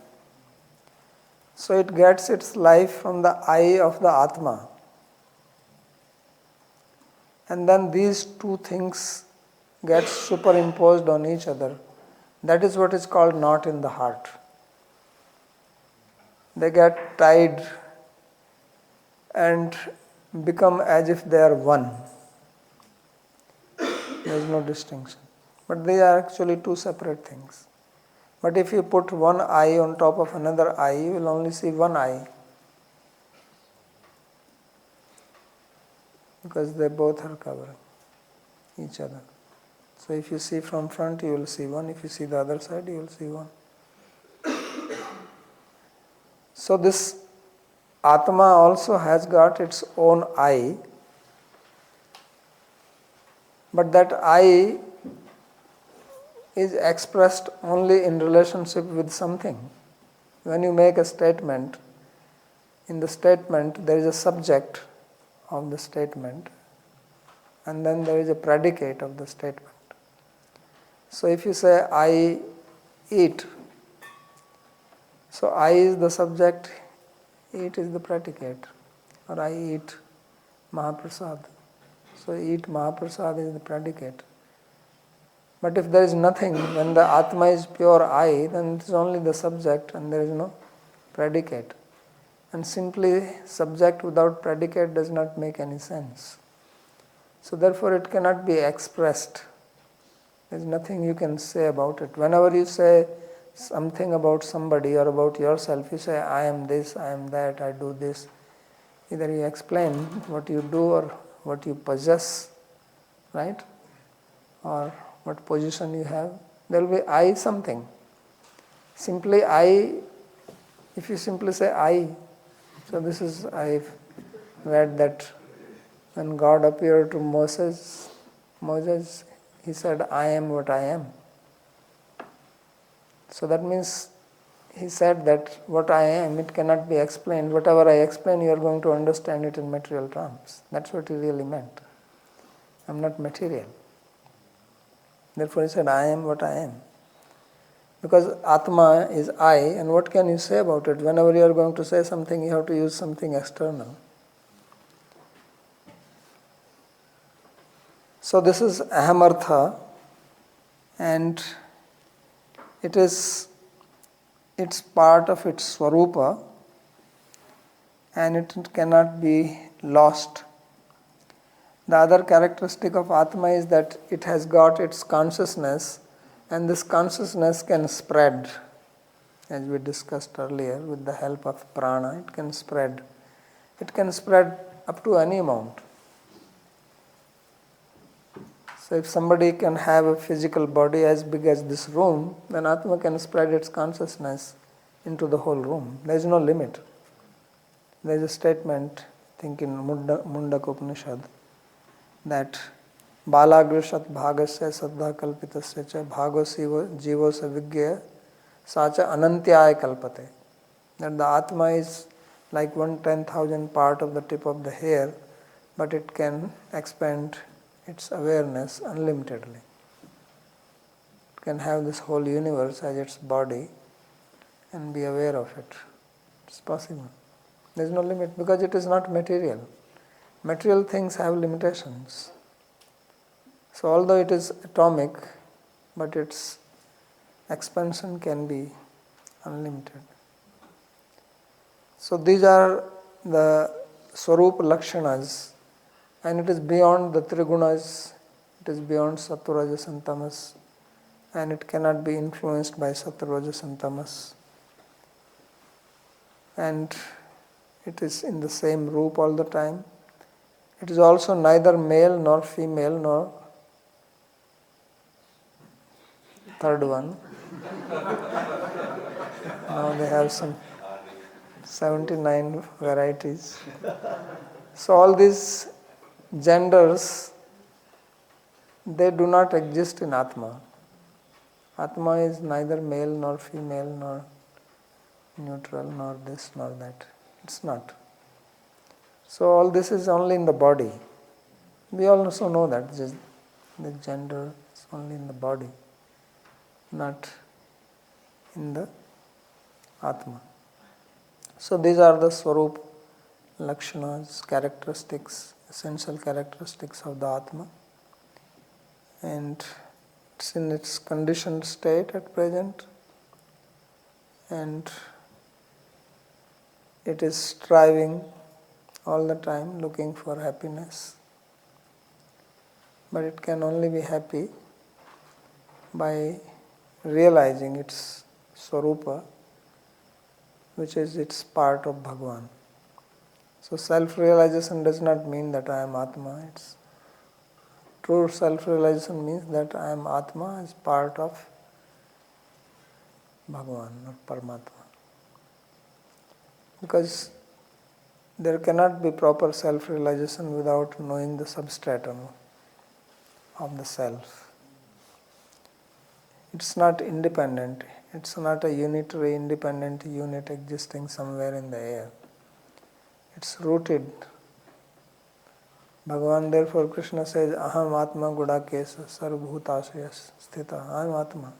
So it gets its life from the I of the Atma. And then these two things get superimposed on each other. That is what is called knot in the heart. They get tied and become as if they are one. There is no distinction. But they are actually two separate things. But if you put one eye on top of another eye, you will only see one eye. Because they both are covering each other. So if you see from front, you will see one. If you see the other side, you will see one. So this Atma also has got its own I. But that I is expressed only in relationship with something. When you make a statement, in the statement there is a subject of the statement, and then there is a predicate of the statement. So if you say, I eat, so I is the subject, eat is the predicate, or I eat Mahaprasad. So eat Mahaprasad is the predicate. But if there is nothing, when the Atma is pure I, then it is only the subject and there is no predicate. And simply subject without predicate does not make any sense. So therefore it cannot be expressed. There is nothing you can say about it. Whenever you say something about somebody or about yourself, you say, I am this, I am that, I do this. Either you explain what you do or what you possess, right? Or what position you have. There will be I something. Simply I, if you simply say I, so this is, I've read that when God appeared to Moses, he said, I am what I am. So that means he said that what I am, it cannot be explained. Whatever I explain, you are going to understand it in material terms. That's what he really meant. I'm not material. Therefore he said, I am what I am. Because Atma is I, and what can you say about it? Whenever you are going to say something, you have to use something external. So this is Ahamartha, and it's part of its svarūpa, and it cannot be lost. The other characteristic of Atma is that it has got its consciousness, and this consciousness can spread. As we discussed earlier, with the help of prana, it can spread. It can spread up to any amount. So if somebody can have a physical body as big as this room, then Atma can spread its consciousness into the whole room. There is no limit. There is a statement, I think in Mundaka Upanishad, that Balagrishat bhagasya saddha kalpitasya cha bhagosiva jīvos avigya sacha anantyaya kalpate. That the Atma is like 1/10,000th part of the tip of the hair, but it can expand its awareness unlimitedly. It can have this whole universe as its body and be aware of it. It's possible. There is no limit because it is not material. Material things have limitations. So although it is atomic, but its expansion can be unlimited. So these are the svarūpa lakshanas, and it is beyond the trigunas, it is beyond sattva, rajas and tamas, and it cannot be influenced by sattva, rajas and tamas. And it is in the same roop all the time. It is also neither male nor female nor third one. Now they have some 79 varieties. So all these genders, they do not exist in Atma. Atma is neither male nor female nor neutral nor this nor that. It's not. So all this is only in the body. We also know that just the gender is only in the body, not in the Atma. So these are the svarūpa, lakshanas, characteristics, essential characteristics of the Atma. And it's in its conditioned state at present, and it is striving all the time, looking for happiness. But it can only be happy by realizing its svarūpa, which is its part of Bhagavān. So self-realization does not mean that I am Atma. It's true self-realization means that I am Atma as part of Bhagavān or Paramatma. Because there cannot be proper self-realization without knowing the substratum of the self. It's not independent. It's not a unitary, independent unit existing somewhere in the air. It's rooted. Bhagavan, therefore, Kṛṣṇa says, Aham Atma Gudakesa Sarvabhutasya Sthita. I am Atma.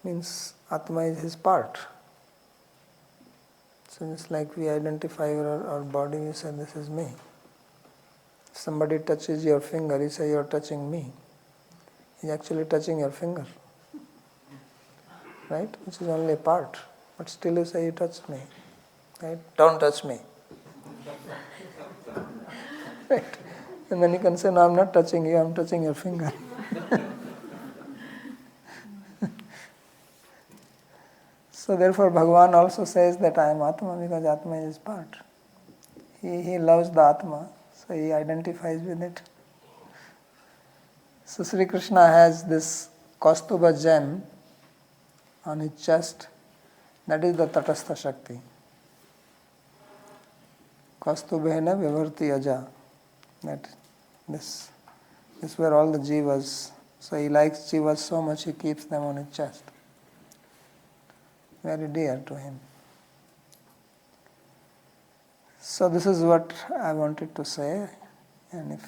Means Atma is his part. So just like we identify our body, we say, this is me. If somebody touches your finger, you say, you are touching me. He's actually touching your finger. Right? Which is only a part. But still you say, you touched me. Right? Don't touch me. Right? And then you can say, no, I'm not touching you, I'm touching your finger. So therefore Bhagavan also says that I am Atma because Atma is his part. He loves the Atma, so he identifies with it. So Sri Kṛṣṇa has this Kaustubha gem on his chest, that is the taṭasthā-śakti. Kaustubhena vivarti aja. That this were all the jīvas. So he likes jīvas so much he keeps them on his chest. Very dear to him. So this is what I wanted to say, and if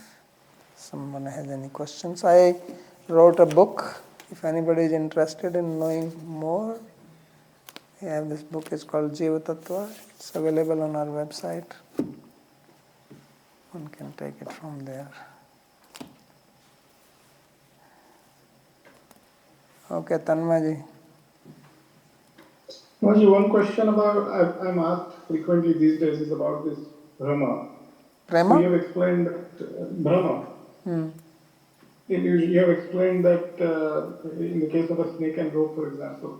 someone has any questions, I wrote a book. If anybody is interested in knowing more, we have this book. It's called Jīva Tattva. It's available on our website. One can take it from there. Okay, Tanmaji.
Maji, one question about I'm asked frequently these days is about this Brahma.
Prema?
So you have explained that Brahma. You have explained that in the case of a snake and rope, for example,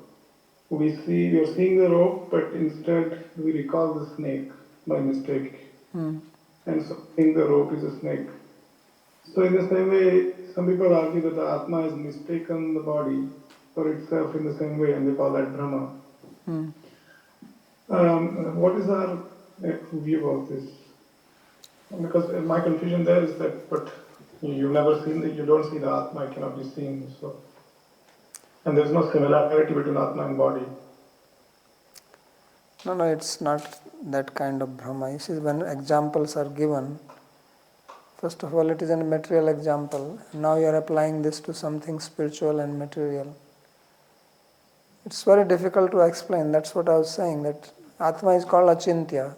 we are seeing the rope, but instead we recall the snake by mistake, and so seeing the rope is a snake. So in the same way, some people argue that the Atma has mistaken the body for itself in the same way, and they call that Brahma. What is our view about this? Because my confusion there is that, but you've never seen you don't see the Atma, it cannot be seen. So, and there's no similarity between Atma and body.
No, it's not that kind of Brahma. You see, when examples are given, first of all, it is a material example. Now you are applying this to something spiritual and material. It's very difficult to explain. That's what I was saying, that Atma is called Achintya.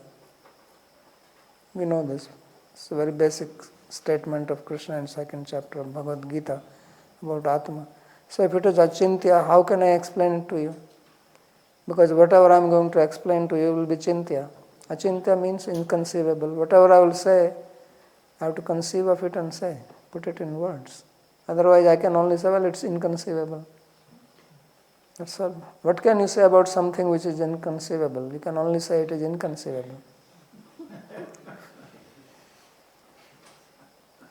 We know this. It's a very basic statement of Kṛṣṇa in 2nd chapter of Bhagavad Gita about Atma. So if it is Achintya, how can I explain it to you? Because whatever I am going to explain to you will be Chintya. Achintya means inconceivable. Whatever I will say, I have to conceive of it and say, put it in words. Otherwise I can only say, well, it's inconceivable. That's all. What can you say about something which is inconceivable? You can only say it is inconceivable.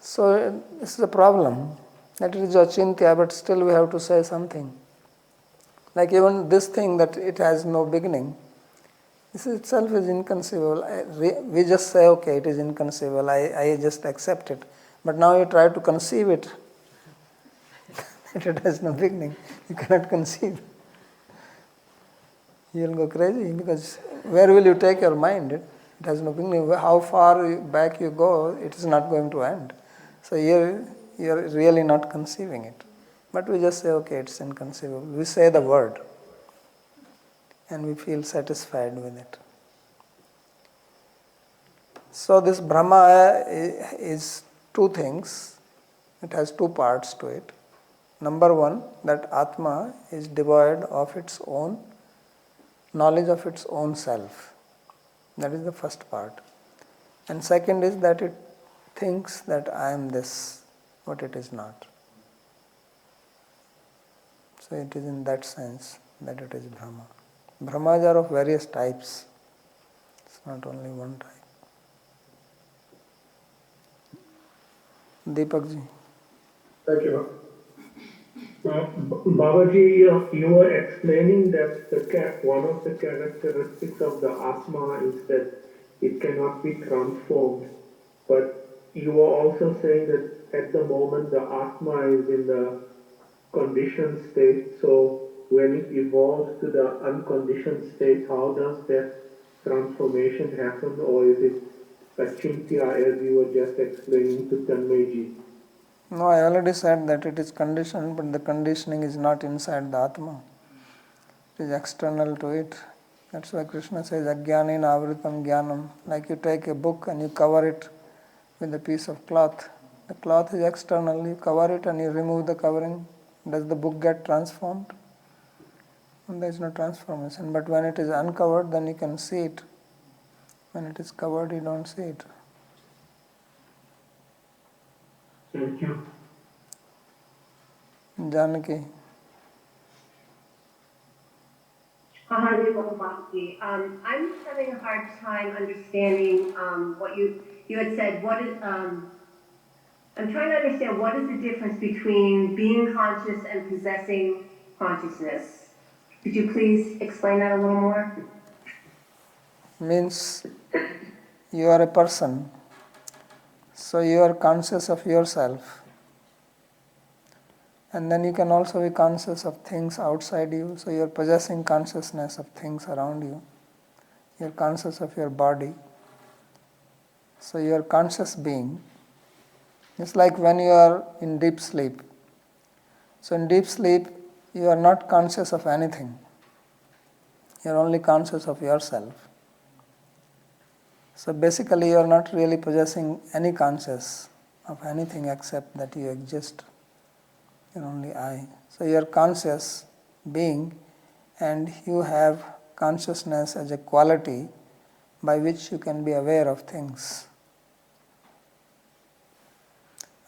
So this is a problem, that it is Achintya, but still we have to say something. Like even this thing that it has no beginning, This itself is inconceivable. We just say, okay, it is inconceivable, I just accept it. But now you try to conceive it, it has no beginning. You cannot conceive. You will go crazy, because where will you take your mind? It has no beginning. How far back you go, it is not going to end. So you are really not conceiving it. But we just say, okay, it's inconceivable. We say the word and we feel satisfied with it. So this Brahma is two things. It has two parts to it. Number one, that Atma is devoid of its own knowledge of its own self. That is the first part. And second is that it thinks that I am this, what it is not. So it is in that sense that it is Brahma. Brahmas are of various types. It's not only one type. Deepak ji.
Thank you. Babaji, you were explaining that one of the characteristics of the Atma is that it cannot be transformed. But you were also saying that at the moment the Atma is in the conditioned state. So when it evolves to the unconditioned state, how does that transformation happen? Or is it achintya, as you were just explaining to Tanmay-ji?
No, I already said that it is conditioned, but the conditioning is not inside the Atma. It is external to it. That's why Kṛṣṇa says, Ajñānena āvritam jnānam. Like you take a book and you cover it with a piece of cloth. The cloth is external, you cover it and you remove the covering. Does the book get transformed? And there is no transformation. But when it is uncovered, then you can see it. When it is covered, you don't see it.
Thank you.
Janaki.
Bhakti. I'm having a hard time understanding what you had said. What is I'm trying to understand what is the difference between being conscious and possessing consciousness. Could you please explain that a little more?
Means you are a person, so you are conscious of yourself, and then you can also be conscious of things outside you, so you are possessing consciousness of things around you. You are conscious of your body, so you are conscious being. It's like when you are in deep sleep. So in deep sleep, you are not conscious of anything. You are only conscious of yourself. So basically you are not really possessing any conscious of anything except that you exist. You are only I. So you are conscious being, and you have consciousness as a quality by which you can be aware of things.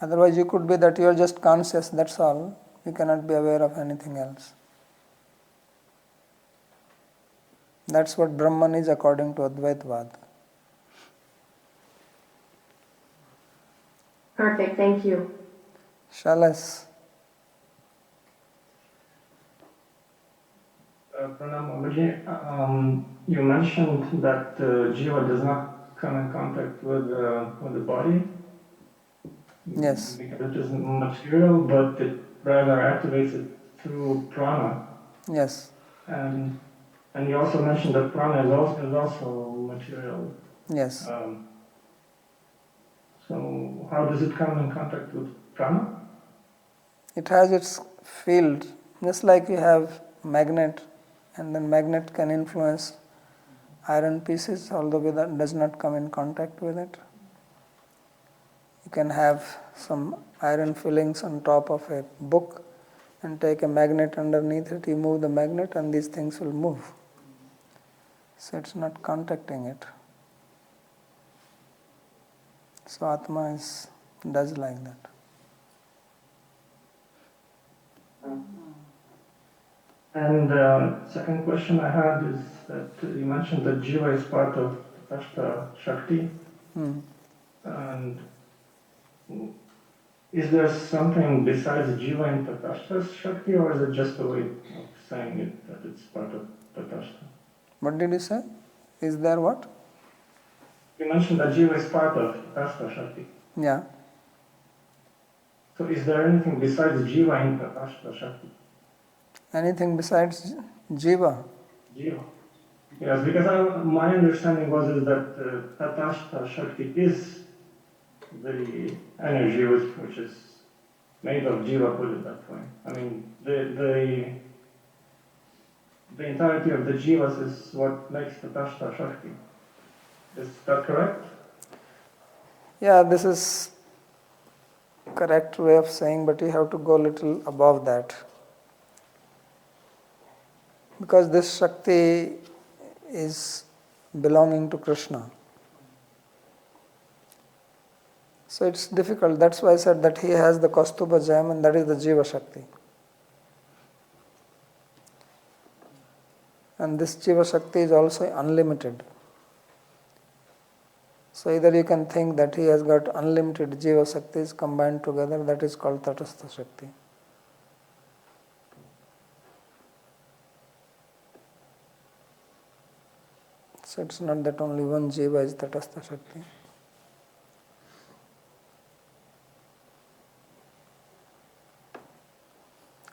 Otherwise you could be that you are just conscious, that's all. You cannot be aware of anything else. That's what Brahman is according to Advaitavad.
Perfect, thank you.
Shalas.
Pranam Babaji, you mentioned that Jiva does not come in contact with the body.
Yes.
Because it is material, but it rather activates it through prana.
Yes.
And you also mentioned that prana is also material.
Yes.
So how does it come in contact with prana?
It has its field, just like you have magnet, and then magnet can influence iron pieces, although it does not come in contact with it. You can have some iron fillings on top of a book and take a magnet underneath it, you move the magnet and these things will move. So it's not contacting it. So Atma does like that.
And second question I had is that you mentioned that Jiva is part of taṭasthā-śakti. And is there something besides Jiva in taṭasthā-śakti, or is it just a way of saying it, that it's part of taṭasthā?
What did you say? Is there what?
You mentioned that Jiva is part of taṭasthā-śakti.
Yeah.
So is there anything besides Jiva in taṭasthā-śakti?
Anything besides Jiva?
Jiva. Yes, because my understanding was is that taṭasthā-śakti is the energy which is made of Jiva, put it that way. I mean, the entirety of the jīvas is what makes taṭasthā-śakti. Is that correct?
Yeah, this is correct way of saying, but you have to go a little above that. Because this Shakti is belonging to Kṛṣṇa. So it's difficult. That's why I said that he has the Kaustubha gem and that is the Jiva Shakti. And this Jiva Shakti is also unlimited. So either you can think that he has got unlimited Jiva Shaktis combined together, that is called taṭasthā-śakti. So it's not that only one Jiva is taṭasthā-śakti.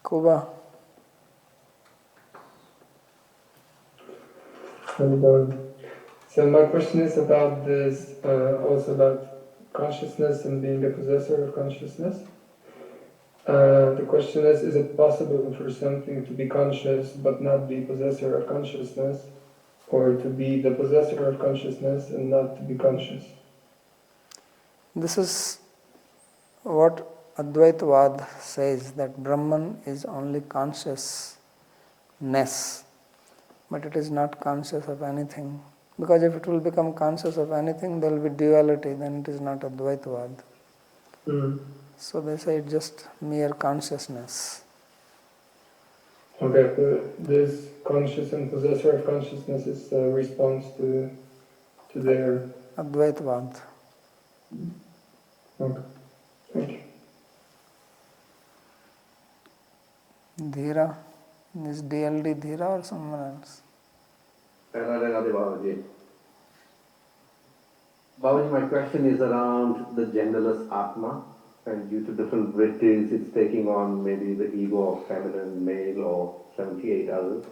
Kuba.
So my question is about this, also about consciousness and being a possessor of consciousness. The question is it possible for something to be conscious but not be possessor of consciousness, or to be the possessor of consciousness and not to be conscious?
This is what Advaitavad says, that Brahman is only consciousness, but it is not conscious of anything. Because if it will become conscious of anything, there will be duality, then it is not Advaitavad. So they say it's just mere consciousness.
Okay, this conscious and possessor of consciousness is a response to their
Advaitavad.
Okay, thank you.
Dhira, is DLD Dhira or someone else?
Babaji, my question is around the genderless Atma, and due to different vrittis, it's taking on maybe the ego of feminine, male, or 78 others.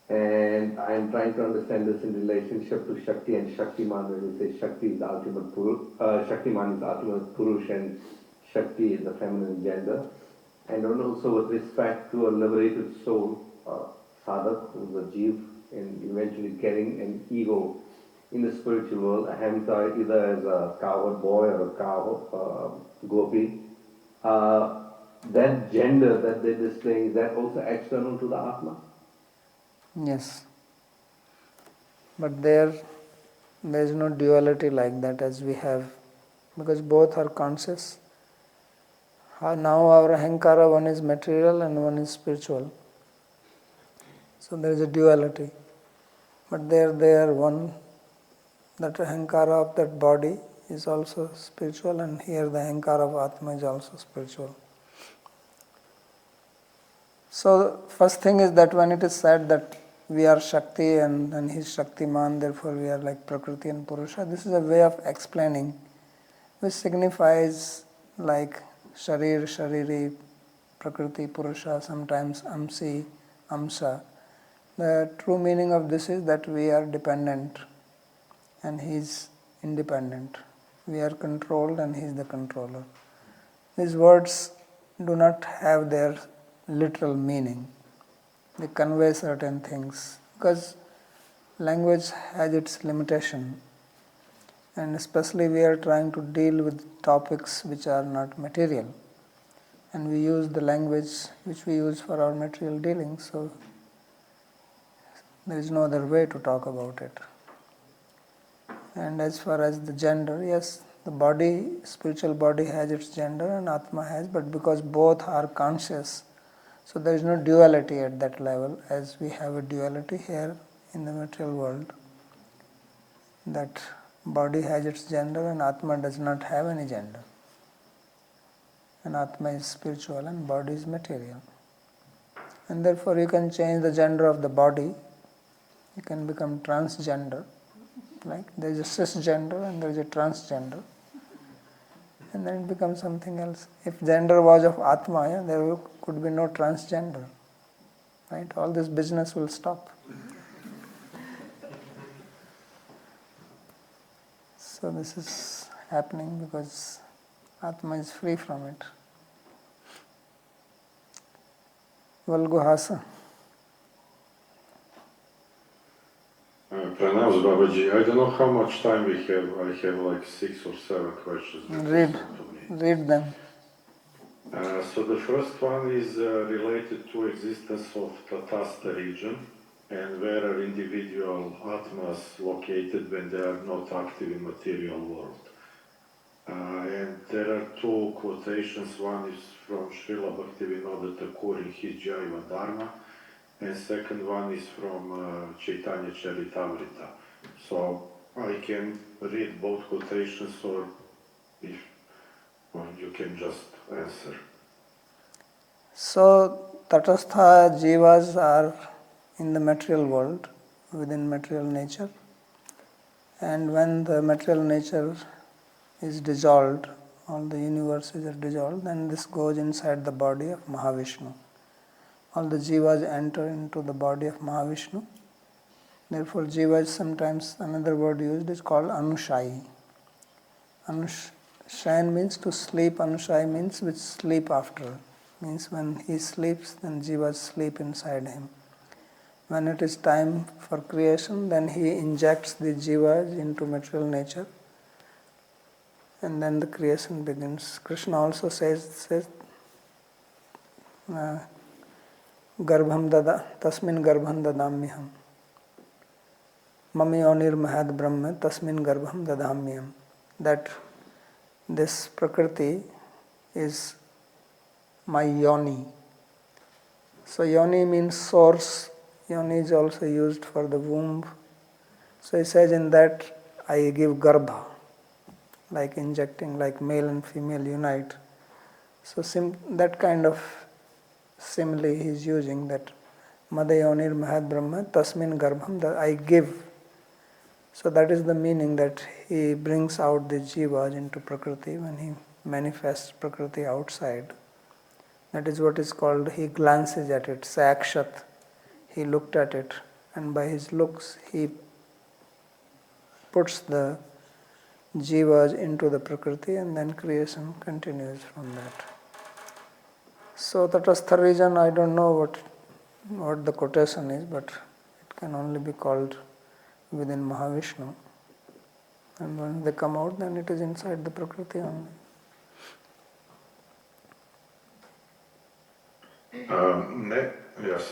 And I'm trying to understand this in relationship to Shakti and Shaktiman. When we say Shakti is the ultimate Purush, Shaktiman is the ultimate Purush, and Shakti is the feminine gender. And also with respect to a liberated soul, sadhak, who is a Jīva, and eventually getting an ego in the spiritual world, a hamta either as a cowherd boy or a cow gopi. That gender that they're displaying, is that also external to the Atma?
Yes. But there is no duality like that as we have, because both are conscious. Now our ahankara, one is material and one is spiritual. So there is a duality. But there they are one. That ahankara of that body is also spiritual, and here the ahankara of Atma is also spiritual. So first thing is that when it is said that we are Shakti and he is Shaktiman, therefore we are like Prakriti and Purusha, this is a way of explaining which signifies like Sharir, Shariri, Prakriti, Purusha, sometimes Amsi, Amsa. The true meaning of this is that we are dependent and he is independent. We are controlled and he is the controller. These words do not have their literal meaning. They convey certain things because language has its limitation, and especially we are trying to deal with topics which are not material, and we use the language which we use for our material dealings, so there is no other way to talk about it. And as far as the gender, yes, the body, spiritual body has its gender and Atma has, but because both are conscious, so there is no duality at that level as we have a duality here in the material world. That body has its gender and Atma does not have any gender. And Atma is spiritual and body is material. And therefore you can change the gender of the body You can become transgender. Like there is a cisgender and there is a transgender. And then it becomes something else. If gender was of Atma, there could be no transgender. Right? All this business will stop. So this is happening because Atma is free from it. Valguhasa.
Pranams Babaji, I don't know how much time we have. I have like 6 or 7 questions.
Read them.
So the first one is related to existence of Taṭasthā region and where are individual atmas located when they are not active in material world. And there are 2 quotations. One is from Srila Bhaktivinoda Thakur in his Jiva Dharma, and second one is from Chaitanya Charitamrita. So I can read both quotations, or you can just answer.
So taṭasthā jīvas are in the material world, within material nature, and when the material nature is dissolved, all the universes are dissolved, then this goes inside the body of Mahavishnu. All the jīvas enter into the body of Mahavishnu. Therefore, Jiva is sometimes another word used is called Anushayi. Shayan means to sleep, Anushayi means which sleep after. Means when he sleeps, then Jivas sleep inside him. When it is time for creation, then he injects the Jivas into material nature, and then the creation begins. Kṛṣṇa also says Garbham dada, tasmin garbham dadamyaham. Mami yonir mahad brahma, tasmin garbham dadamyaham. That this Prakriti is my yoni. So yoni means source. Yoni is also used for the womb. So he says in that I give garbha, like injecting, like male and female unite. So that kind of simile he is using, that Madayonir Mahad Brahma Tasmin Garbham, that I give. So that is the meaning, that he brings out the jivas into Prakriti when he manifests Prakriti outside. That is what is called, he glances at it, sakshat. He looked at it, and by his looks he puts the jivas into the Prakriti, and then creation continues from that. So taṭasthā region, I don't know what the quotation is, but it can only be called within Mahavishnu. And when they come out, then it is inside the Prakriti only.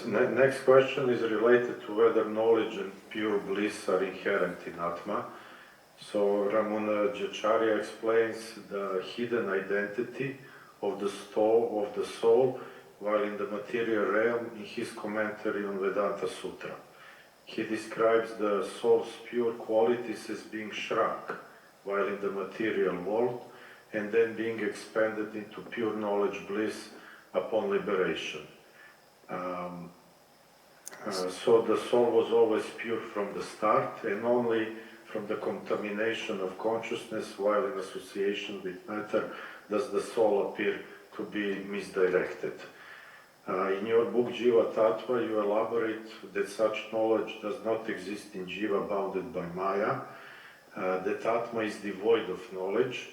Next question is related to whether knowledge and pure bliss are inherent in Atma. So Ramanujacharya explains the hidden identity of the soul while in the material realm in his commentary on Vedanta Sutra. He describes the soul's pure qualities as being shrunk while in the material world and then being expanded into pure knowledge bliss upon liberation. So the soul was always pure from the start, and only from the contamination of consciousness while in association with matter does the soul appear to be misdirected. In your book Jiva Tattva, you elaborate that such knowledge does not exist in Jiva bounded by māyā, that Atma is devoid of knowledge,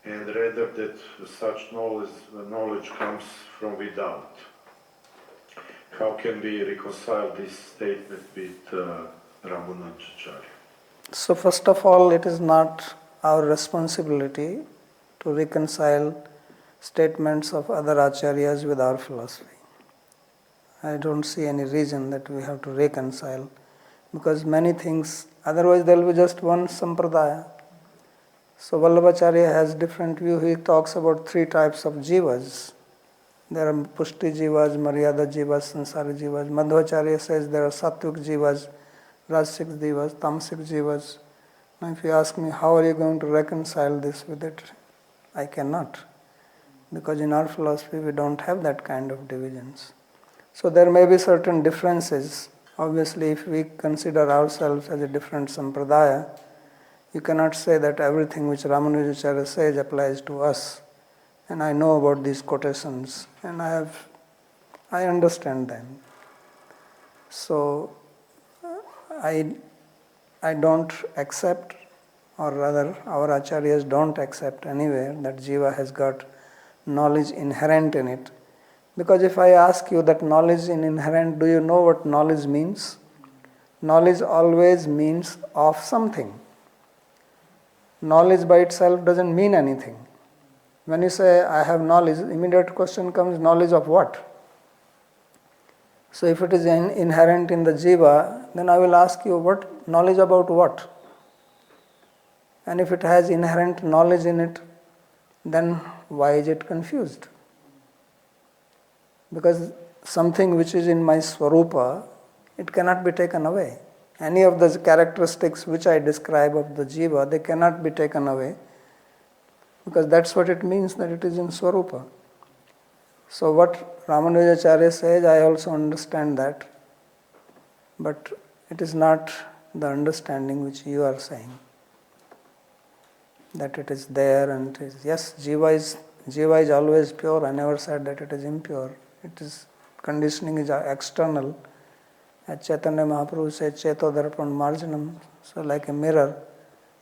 and rather that such knowledge comes from without. How can we reconcile this statement with Ramanujacharya?
So first of all, it is not our responsibility to reconcile statements of other acharyas with our philosophy. I don't see any reason that we have to reconcile, because many things, otherwise there will be just one sampradaya. So Vallabhacharya has different view. He talks about 3 types of jivas. There are pushti jivas, maryada jivas, sansari jivas. Madhvacharya says there are sattvic jivas, rajasic jivas, tamasic jivas. Now if you ask me, how are you going to reconcile this with it? I cannot. Because in our philosophy we don't have that kind of divisions. So there may be certain differences Obviously, if we consider ourselves as a different sampradaya, you cannot say that everything which Ramanujacharya says applies to us. And I know about these quotations, and I understand them. So I don't accept, or rather our acharyas don't accept anywhere that Jiva has got knowledge inherent in it. Because if I ask you that knowledge is inherent, do you know what knowledge means? Knowledge always means of something. Knowledge by itself doesn't mean anything. When you say, I have knowledge, immediate question comes, knowledge of what? So if it is inherent in the Jiva, then I will ask you, what knowledge about what? And if it has inherent knowledge in it, then why is it confused? Because something which is in my svarūpa, it cannot be taken away. Any of the characteristics which I describe of the Jiva, they cannot be taken away, because that's what it means that it is in svarūpa. So what Ramanujacharya says, I also understand that, but it is not the understanding which you are saying. That it is there and it is, yes, Jiva is always pure. I never said that it is impure. It is, conditioning is external. As Chaitanya Mahaprabhu said, Cheto Darpan Marjanam. So like a mirror,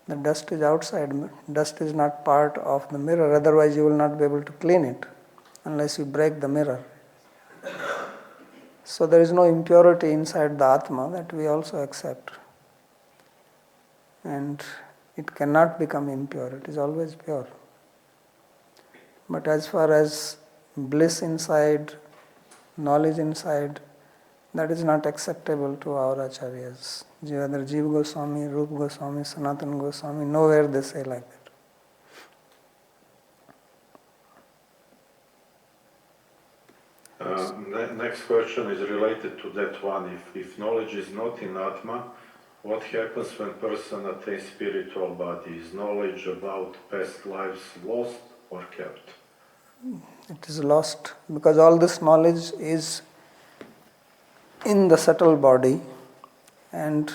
the dust is outside. Dust is not part of the mirror, otherwise you will not be able to clean it unless you break the mirror. So there is no impurity inside the Atma, that we also accept. And it cannot become impure, it is always pure. But as far as bliss inside, knowledge inside, that is not acceptable to our acharyas. Whether Jiva Goswami, Rupa Goswami, Sanatana Goswami, nowhere they say like that.
Next question is related to that one. If knowledge is not in Atma, what happens when person attains spiritual body? Is knowledge about past lives lost or kept?
It is lost, because all this knowledge is in the subtle body, and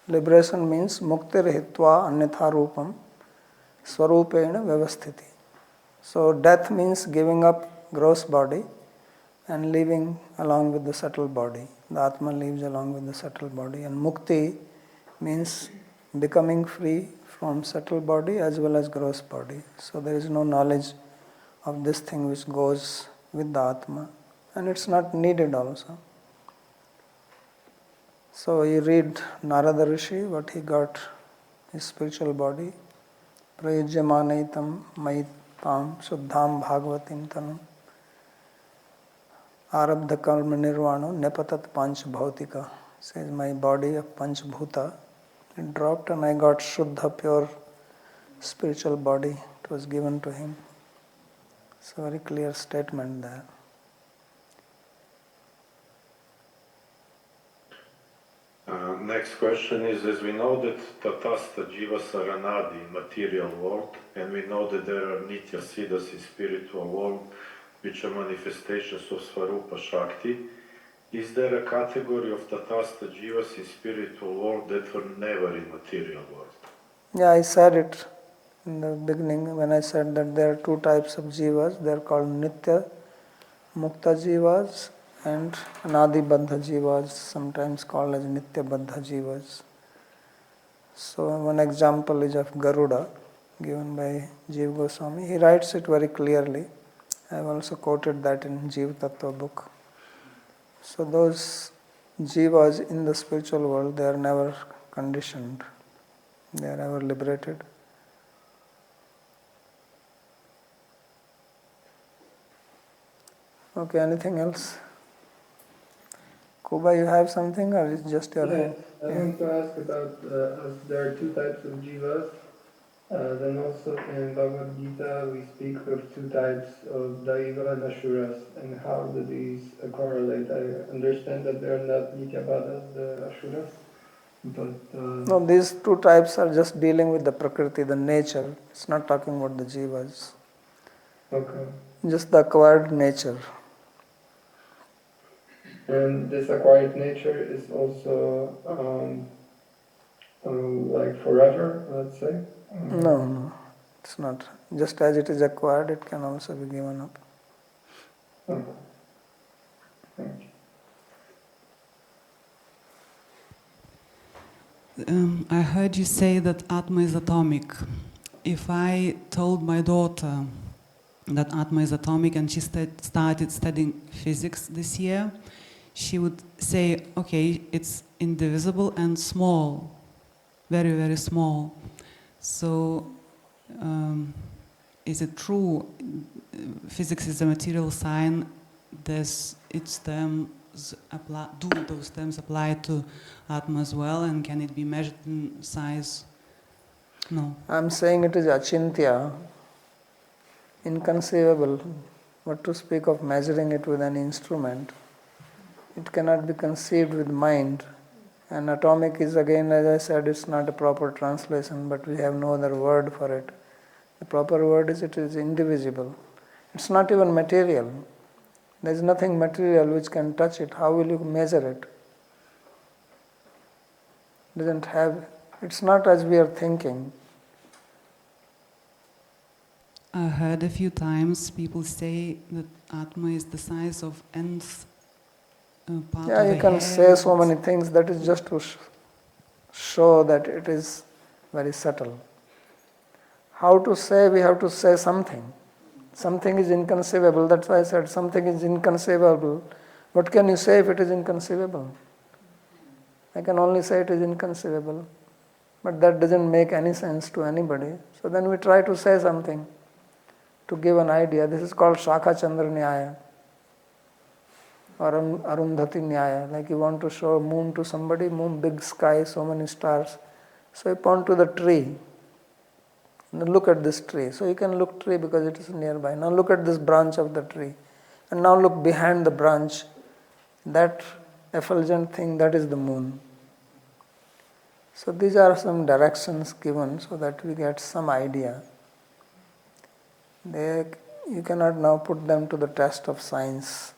liberation means muktir hitva anyatha rupam svarūpena vyavasthiti. So death means giving up gross body and living along with the subtle body. The Atma lives along with the subtle body, and mukti means becoming free from subtle body as well as gross body. So there is no knowledge of this thing which goes with the Atma, and it's not needed also. So you read Narada Rishi, what he got, his spiritual body, prayujyamanaitam maitam suddham bhagavatim tanam arabdha kalma nirvano nepatat panch bhautika. Says, my body of panch bhuta, it dropped and I got shuddha, pure spiritual body. It was given to him. It's a very clear statement there.
Next question is, as we know that taṭasthā jīvas are anadi in material world, and we know that there are nitya siddhas in spiritual world, which are manifestations of svarūpa-śakti, is there a category of taṭasthā jīvas in spiritual world that were never in material world?
Yeah, I said it in the beginning when I said that there are two types of jīvas. They are called nitya mukta jīvas and anadi baddha jīvas, sometimes called as nitya baddha jīvas. So one example is of Garuda, given by Jiva Goswami. He writes it very clearly. I have also quoted that in Jiva Tattva book. So those jivas in the spiritual world, they are never conditioned. They are ever liberated. Okay, anything else? Kuba, you have something, or is it just your hand?
I want to ask about, as there are two types of jivas, then also in Bhagavad Gita we speak of two types of daiva and asuras, and how do these correlate? I understand that they are not nityabadas, the asuras, but...
No, these two types are just dealing with the prakriti, the nature. It's not talking about the jivas.
Okay.
Just the acquired nature.
And this acquired nature is also like forever, let's say?
No, it's not. Just as it is acquired, it can also be given up.
Okay. Thank you.
I heard you say that Atma is atomic. If I told my daughter that Atma is atomic and she started studying physics this year, she would say, okay, it's indivisible and small, very, very small. So, is it true? Physics is a material sign. Does its terms apply? Do those terms apply to Atma as well? And can it be measured in size? No.
I'm saying it is achintya, inconceivable. What to speak of measuring it with an instrument? It cannot be conceived with mind. And atomic is, again, as I said, it's not a proper translation, but we have no other word for it. The proper word is it is indivisible. It's not even material. There is nothing material which can touch it. How will you measure it? Doesn't have. It's not as we are thinking.
I heard a few times people say that Atma is the size of nth part
Yeah,
of
you
a
can
hair.
say so many things. That is just to show that it is very subtle. How to say? We have to say something. Something is inconceivable. That's why I said something is inconceivable. What can you say if it is inconceivable? I can only say it is inconceivable. But that doesn't make any sense to anybody. So then we try to say something to give an idea. This is called Shakha Chandra Nyaya or Arundhati Nyaya. Like you want to show moon to somebody, moon, big sky, so many stars. So you point to the tree. Now look at this tree. So you can look tree because it is nearby. Now look at this branch of the tree. And now look behind the branch. That effulgent thing, that is the moon. So these are some directions given so that we get some idea. You cannot now put them to the test of science.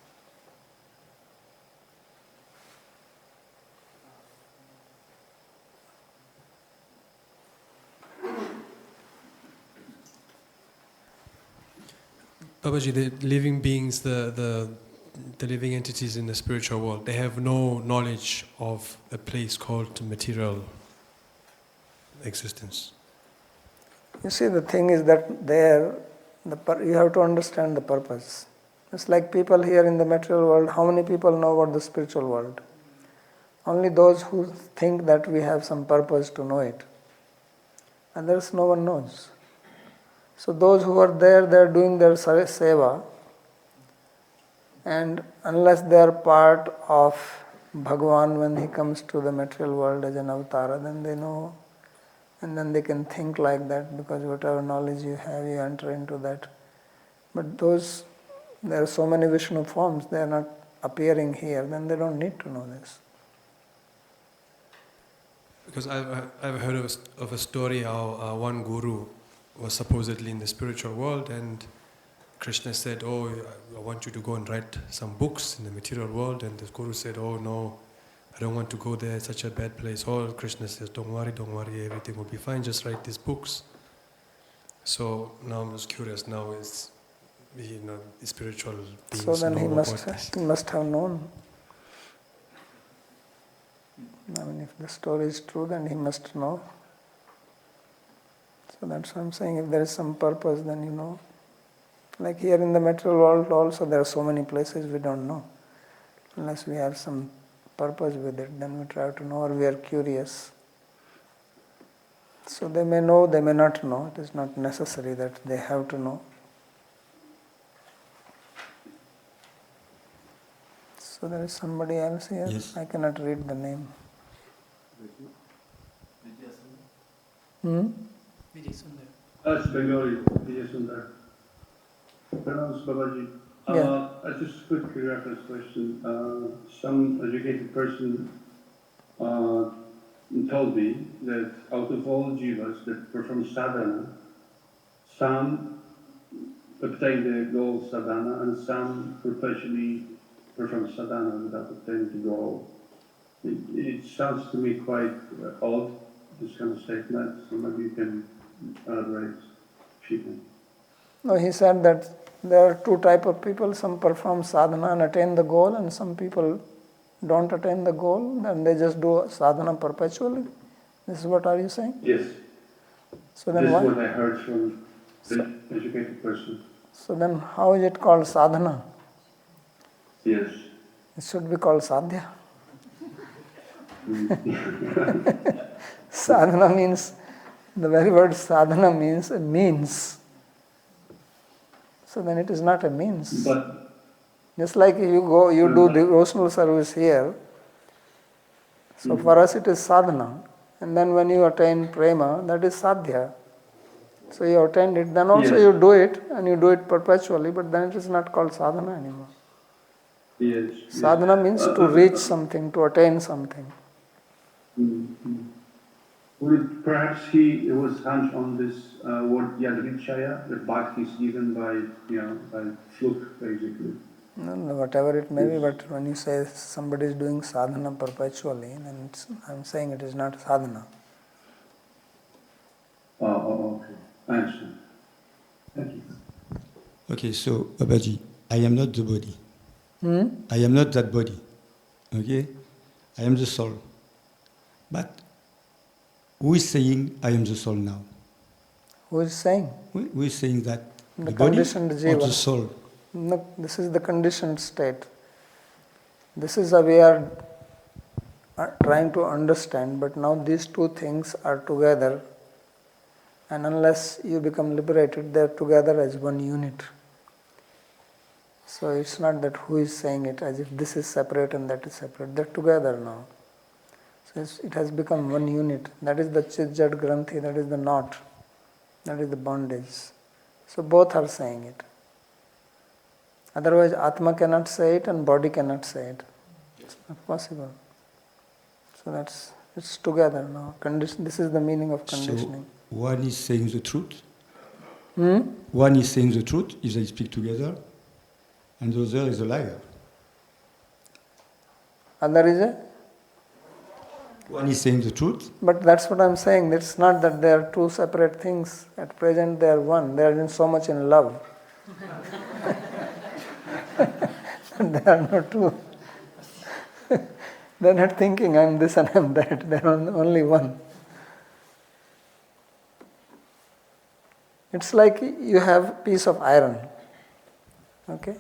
Babaji, the living beings, the living entities in the spiritual world, they have no knowledge of a place called material existence.
You see, the thing is that there, you have to understand the purpose. It's like people here in the material world, how many people know about the spiritual world? Only those who think that we have some purpose to know it. Others, no one knows. So those who are there, they are doing their seva. And unless they are part of Bhagavān when he comes to the material world as an avatara, then they know. And then they can think like that because whatever knowledge you have, you enter into that. But there are so many Vishnu forms, they are not appearing here, then they don't need to know this.
Because I've heard of a story how one guru was supposedly in the spiritual world and Kṛṣṇa said, oh, I want you to go and write some books in the material world. And the guru said, oh no, I don't want to go there, it's such a bad place. Oh, Kṛṣṇa says, don't worry, everything will be fine, just write these books. So now I'm just curious, now is the spiritual beings
so then he
this?
must have known. I mean, if the story is true, then he must know. So that's what I'm saying, if there is some purpose, then you know. Like here in the material world also, there are so many places we don't know. Unless we have some purpose with it, then we try to know, or we are curious. So they may know, they may not know. It is not necessary that they have to know. So there is somebody else here.
Yes.
I cannot read the name.
That's Bengali, Vijay Sundar. Pronounced Babaji. Just a quick reference question. Some educated person told me that out of all jīvas that perform sadhana, some obtain the goal sadhana and some perpetually perform sadhana without attaining the goal. It sounds to me quite odd, this kind of statement, so maybe you can elaborate if you can.
No, he said that there are two types of people. Some perform sadhana and attain the goal, and some people don't attain the goal, and they just do sadhana perpetually. This is what are you saying?
Yes.
So then
this
why?
is what I heard from the educated person.
So then how is it called sadhana?
Yes.
It should be called sadhya. Sadhana means, the very word sadhana means a means. So then it is not a means.
But
just like you go, you do devotional service here. So for us it is sadhana. And then when you attain prema, that is sadhya. So you attain it, then also you do it, and you do it perpetually, but then it is not called sadhana anymore.
yes.
Sadhana means to reach something, to attain something.
Perhaps he was hunch on this word yadrichaya, that bhakti is given by fluke, basically.
No, whatever it may be, but when you say somebody is doing sadhana perpetually, then I'm saying it is not sadhana.
Okay. I understand. Thank you.
Okay, so Babaji, I am not the body. I am not that body. Okay? I am the soul. But who is saying I am the soul now?
Who is saying?
Who is saying that?
The
body
conditioned
or
Jiva.
the soul?
No, this is the conditioned state. This is how we are trying to understand, but now these two things are together, and unless you become liberated, they are together as one unit. So it's not that who is saying it as if this is separate and that is separate. They're together now. So it has become one unit. That is the Chit-Jat Granthi, that is the knot, that is the bondage. So both are saying it. Otherwise Atma cannot say it and body cannot say it. It's not possible. So it's together now. This is the meaning of conditioning.
So one is saying the truth. One is saying the truth if they speak together, and the other is a liar.
Other is a?
One is saying the truth.
But that's what I'm saying. It's not that they are two separate things. At present they are one. They are so much in love. They are not two. They are not thinking I'm this and I'm that. They are only one. It's like you have a piece of iron. Okay?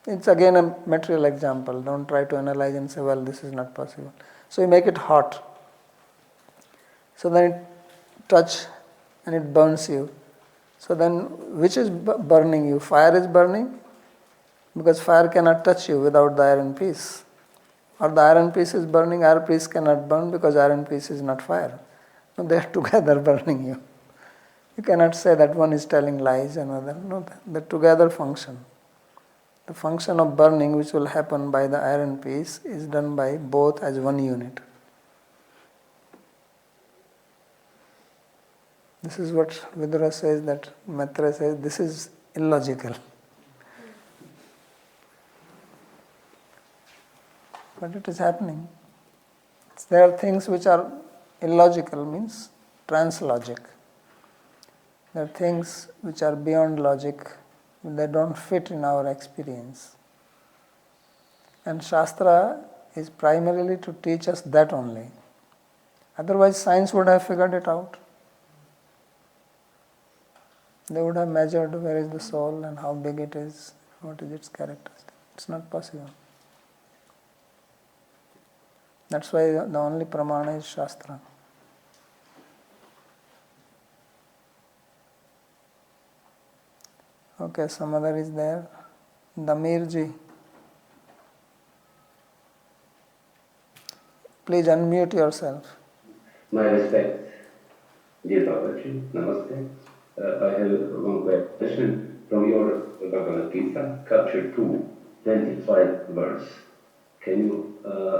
It's again a material example. Don't try to analyze and say, well, this is not possible. So you make it hot. So then it touches and it burns you. So then which is burning you? Fire is burning? Because fire cannot touch you without the iron piece. Or the iron piece is burning, iron piece cannot burn because iron piece is not fire. No, they are together burning you. You cannot say that one is telling lies and another. No, they together function. The function of burning which will happen by the iron piece is done by both as one unit. This is what Vidura says, that Maitreya says, this is illogical. But it is happening. There are things which are illogical, means translogic. There are things which are beyond logic, they don't fit in our experience. And Shastra is primarily to teach us that only. Otherwise science would have figured it out. They would have measured where is the soul and how big it is, what is its characteristic. It's not possible. That's why the only pramana is Shastra. Okay, some other is there. Damirji. Please unmute yourself.
My respect, dear Babaji, Namaste. I have one question from your Bhagavad Gita, chapter 2, 25 verse. Can you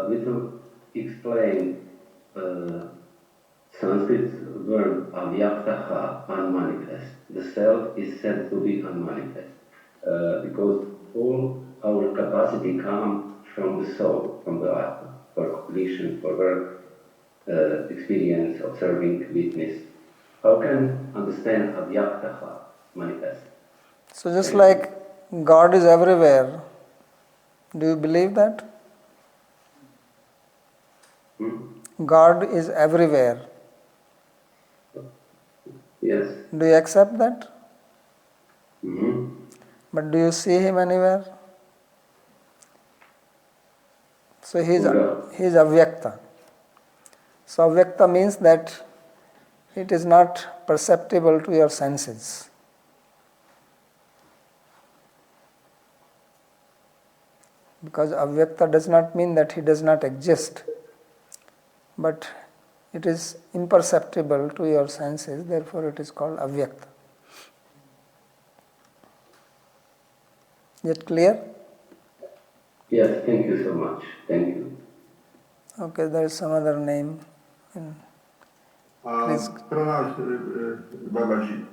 little explain Sanskrit word avyaktaha, unmanifest? The self is said to be unmanifest because all our capacity come from the soul, from the Atma, for completion, for work, experience, observing, witness. How can understand avyaktaha manifest?
So just like God is everywhere, do you believe that? God is everywhere.
Yes.
Do you accept that?
Mm-hmm.
But do you see Him anywhere? So He is avyakta. So avyakta means that it is not perceptible to your senses. Because avyakta does not mean that He does not exist, but it is imperceptible to your senses, therefore it is called avyakta. Is it clear?
Yes, thank you so much. Thank you.
Okay, there is some other name. Please.
Pranam, Babaji.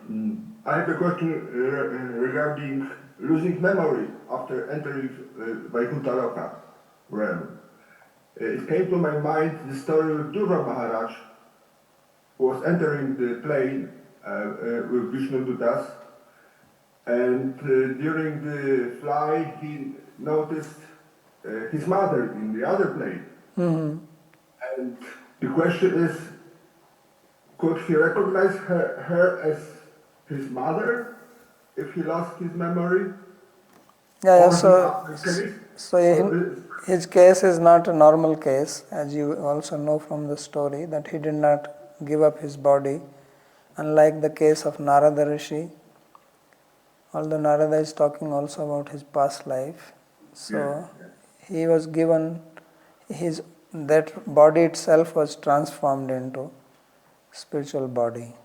I have a question regarding losing memory after entering Vaikuntha realm. It came to my mind the story of Dhruva Maharaj, who was entering the plane with Vishnu Dutas, and during the flight he noticed his mother in the other plane.
Mm-hmm.
And the question is, could he recognize her as his mother if he lost his memory?
Yeah, so his case is not a normal case, as you also know from the story, that he did not give up his body, unlike the case of Narada Rishi. Although Narada is talking also about his past life, so he was given that body itself was transformed into spiritual body.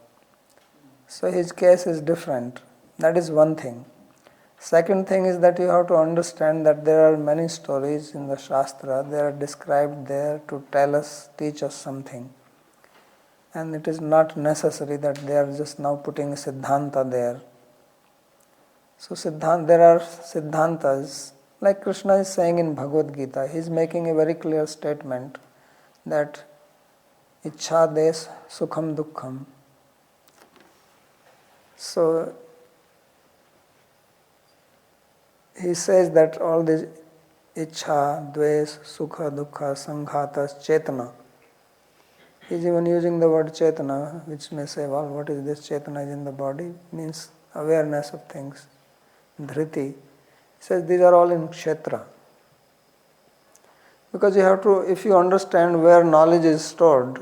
So his case is different. That is one thing. Second thing is that you have to understand that there are many stories in the Shastra. They are described there to teach us something. And it is not necessary that they are just now putting a Siddhanta there. So there are Siddhantas, like Kṛṣṇa is saying in Bhagavad Gita. He is making a very clear statement that Ichha des sukham dukkham. So he says that all these Ichha, Dves, Sukha, Dukkha, Sanghatas, Chetana. He is even using the word Chetana, which may say, well, what is this? Chetana is in the body, means awareness of things. Dhriti. He says these are all in Kshetra. Because you have to, if you understand where knowledge is stored,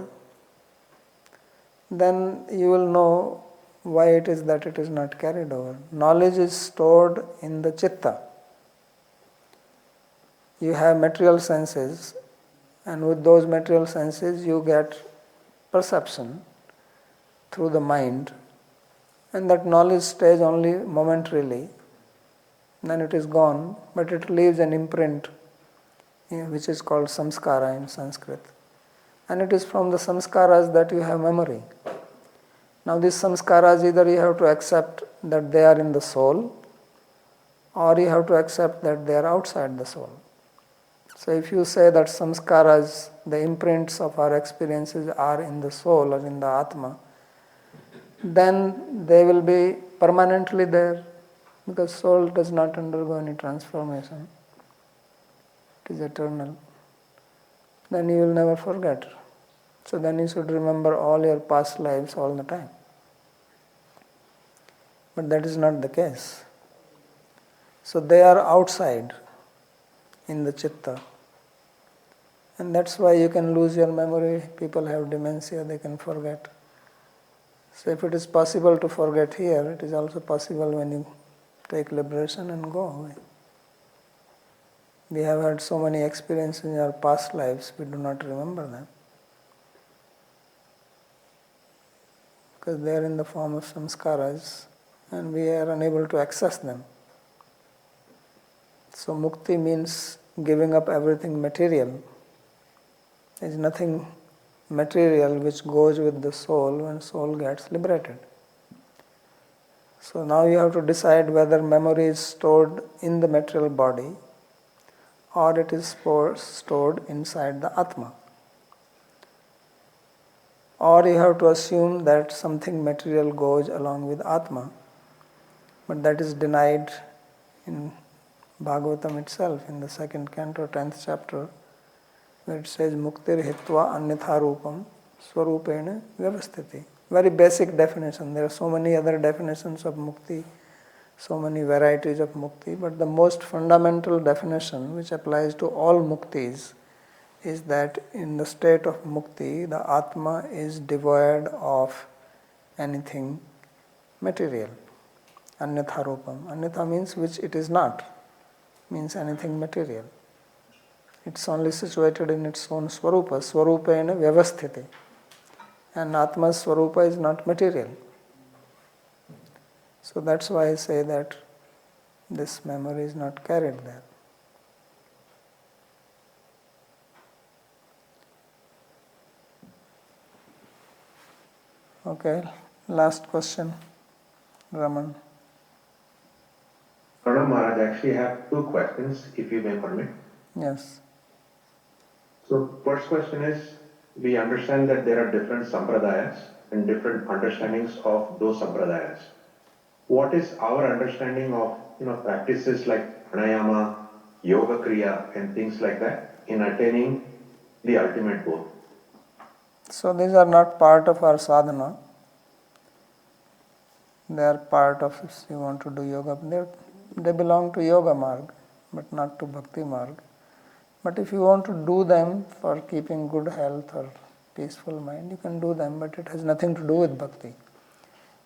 then you will know why it is that it is not carried over. Knowledge is stored in the Chitta. You have material senses, and with those material senses you get perception through the mind, and that knowledge stays only momentarily. Then it is gone, but it leaves an imprint which is called samskara in Sanskrit. And it is from the samskaras that you have memory. Now these samskaras, either you have to accept that they are in the soul, or you have to accept that they are outside the soul. So if you say that samskaras, the imprints of our experiences are in the soul or in the Atma, then they will be permanently there. Because soul does not undergo any transformation. It is eternal. Then you will never forget. So then you should remember all your past lives all the time. But that is not the case. So they are outside in the Chitta. And that's why you can lose your memory. People have dementia, they can forget. So if it is possible to forget here, it is also possible when you take liberation and go away. We have had so many experiences in our past lives, we do not remember them. Because they are in the form of samskaras and we are unable to access them. So mukti means giving up everything material. There is nothing material which goes with the soul when soul gets liberated. So now you have to decide whether memory is stored in the material body or it is stored inside the Atma. Or you have to assume that something material goes along with Atma, but that is denied in Bhagavatam itself, in the 2nd canto, 10th chapter, where it says, Muktir hitva anyatha rupam svarūpena vyavasthiti. Very basic definition. There are so many other definitions of mukti, so many varieties of mukti, but the most fundamental definition which applies to all muktis is that in the state of mukti, the Atma is devoid of anything material. Anyatha rupam. Anyatha means which it is not, means anything material. It's only situated in its own svarūpa. Svarūpena vyavasthiti. And Atma's svarūpa is not material. So that's why I say that this memory is not carried there. Okay, last question, Raman.
Pranam Maharaj, I actually have 2 questions, if you may permit.
Yes.
So, first question is, we understand that there are different sampradayas and different understandings of those sampradayas. What is our understanding of practices like pranayama, yoga kriya, and things like that in attaining the ultimate goal?
So these are not part of our sadhana. They are part of, if you want to do yoga, they belong to yoga marg, but not to bhakti marg. But if you want to do them for keeping good health or peaceful mind, you can do them, but it has nothing to do with bhakti.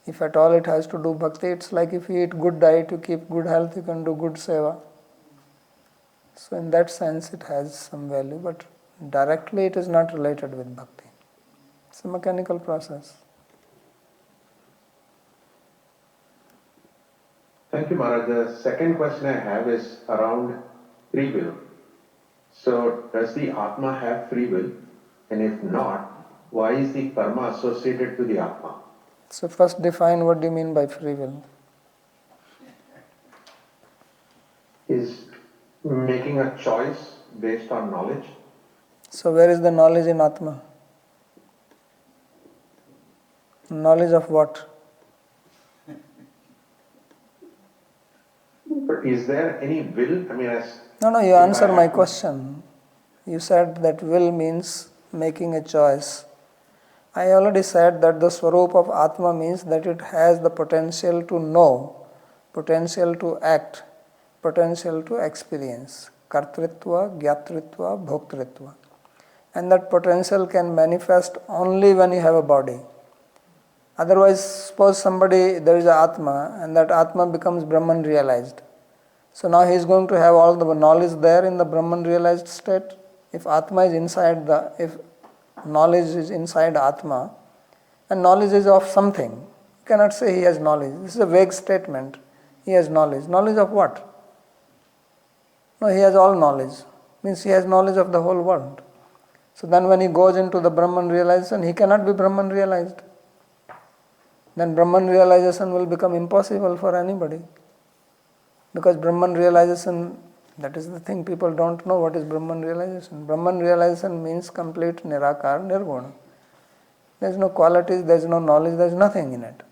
If at all it has to do bhakti, it's like if you eat good diet, you keep good health, you can do good seva. So in that sense it has some value, but directly it is not related with bhakti. It's a mechanical process.
Thank you, Maharaj. The second question I have is around free will. So, does the Atma have free will? And if not, why is the karma associated to the Atma?
So first define what do you mean by free will.
Is making a choice based on knowledge.
So where is the knowledge in Atma? Knowledge of what?
But is there any will?
No, you answer my question. You said that will means making a choice. I already said that the svarūpa of Atma means that it has the potential to know, potential to act, potential to experience. Kartritva, gyatritva, bhoktritva. And that potential can manifest only when you have a body. Otherwise, suppose there is an Atma and that Atma becomes Brahman realized. So now he is going to have all the knowledge there in the Brahman realized state. If Atma is inside if knowledge is inside Atma, and knowledge is of something, you cannot say he has knowledge. This is a vague statement. He has knowledge. Knowledge of what? No, he has all knowledge. Means he has knowledge of the whole world. So then when he goes into the Brahman realization, he cannot be Brahman realized. Then Brahman realization will become impossible for anybody. Because Brahman realization, that is the thing, people don't know what is Brahman realization. Brahman realization means complete nirakar, nirguna. There is no qualities, there is no knowledge, there is nothing in it.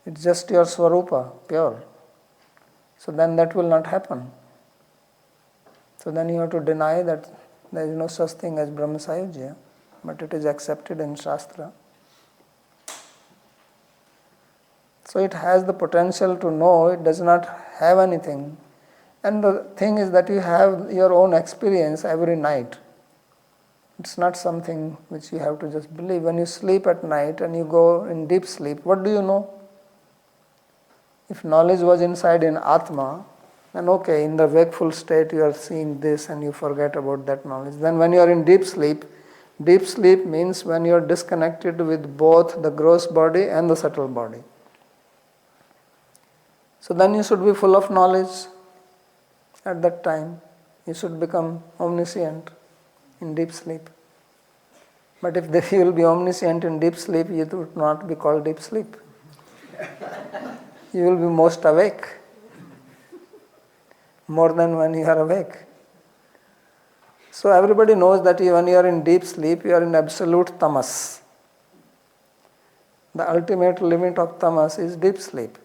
It's just your svarūpa, pure. So then that will not happen. So then you have to deny that there is no such thing as Brahma Sayujya, but it is accepted in Shastra. So it has the potential to know, it does not have anything. And the thing is that you have your own experience every night. It's not something which you have to just believe. When you sleep at night and you go in deep sleep, what do you know? If knowledge was inside in Atma, then okay, in the wakeful state you are seeing this and you forget about that knowledge. Then when you are in deep sleep means when you are disconnected with both the gross body and the subtle body. So then you should be full of knowledge at that time. You should become omniscient in deep sleep. But if you will be omniscient in deep sleep, you would not be called deep sleep. You will be most awake. more than when you are awake. So everybody knows that when you are in deep sleep, you are in absolute tamas. The ultimate limit of tamas is deep sleep.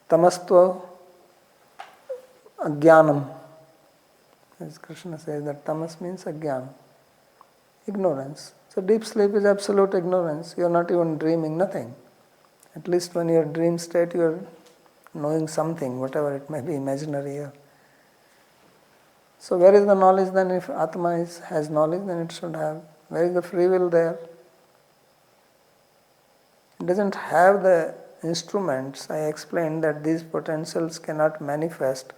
Tamasttva ajnanam. As Kṛṣṇa says, that tamas means ajnana, ignorance. So deep sleep is absolute ignorance. You are not even dreaming, nothing. At least when you are dream state, you are knowing something, whatever it may be, imaginary. So where is the knowledge then? If Atma has knowledge, then it should have. Where is the free will there? It doesn't have the instruments. I explained that these potentials cannot manifest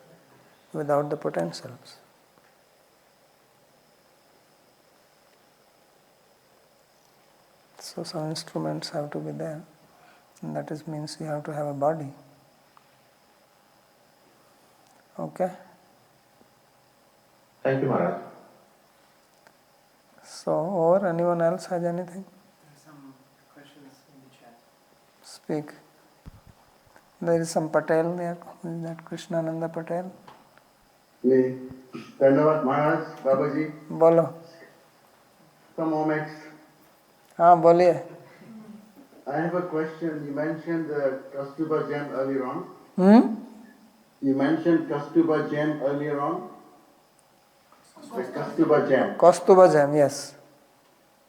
without the potentials. So some instruments have to be there. And that means you have to have a body. Okay?
Thank you, Maharaj.
So, or anyone else has anything?
Some questions in the chat.
Speak. There is some Patel there. Who is that? Krishnananda Patel?
Me. Dhanyavad Maharaj, Babaji.
Bolo.
Some moments.
हाँ बोलिए.
I have a question. You mentioned the Kaustubha gem earlier on. You mentioned Kaustubha gem earlier on. The Kaustubha gem.
Kaustubha gem, yes.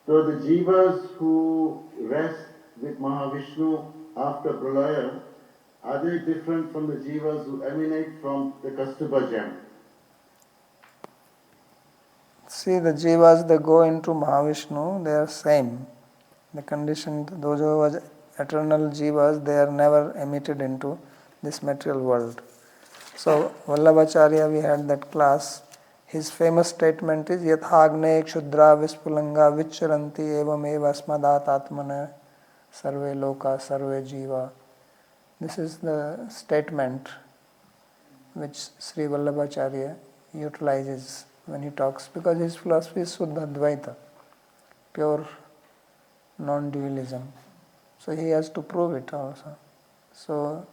So the jīvas who rest with Mahavishnu after Pralaya, are they different from the jīvas who emanate from the Kaustubha gem?
See, the jīvas, they go into Mahavishnu, they are same. The conditioned, those who are eternal jīvas, they are never emitted into this material world. So, Vallabhacharya, we had that class. His famous statement is Yathagne kshudra vispulanga vicharanti evam eva asmadat atmana sarve loka sarve jiva. This is the statement which Sri Vallabhacharya utilizes when he talks, because his philosophy is Suddha Advaita, pure non-dualism. So he has to prove it also. So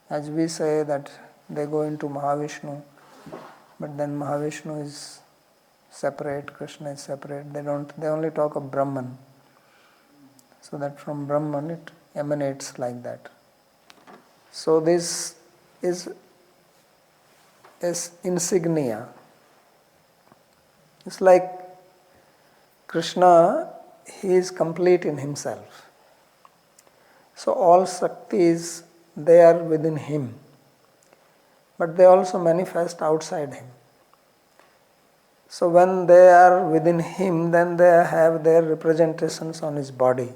as we say that they go into Mahavishnu, but then Mahavishnu is separate, Kṛṣṇa is separate. They only talk of Brahman. So that from Brahman it emanates like that. So this is insignia. It's like Kṛṣṇa, he is complete in himself. So all Shaktis, they are within him. But they also manifest outside him. So when they are within him, then they have their representations on his body.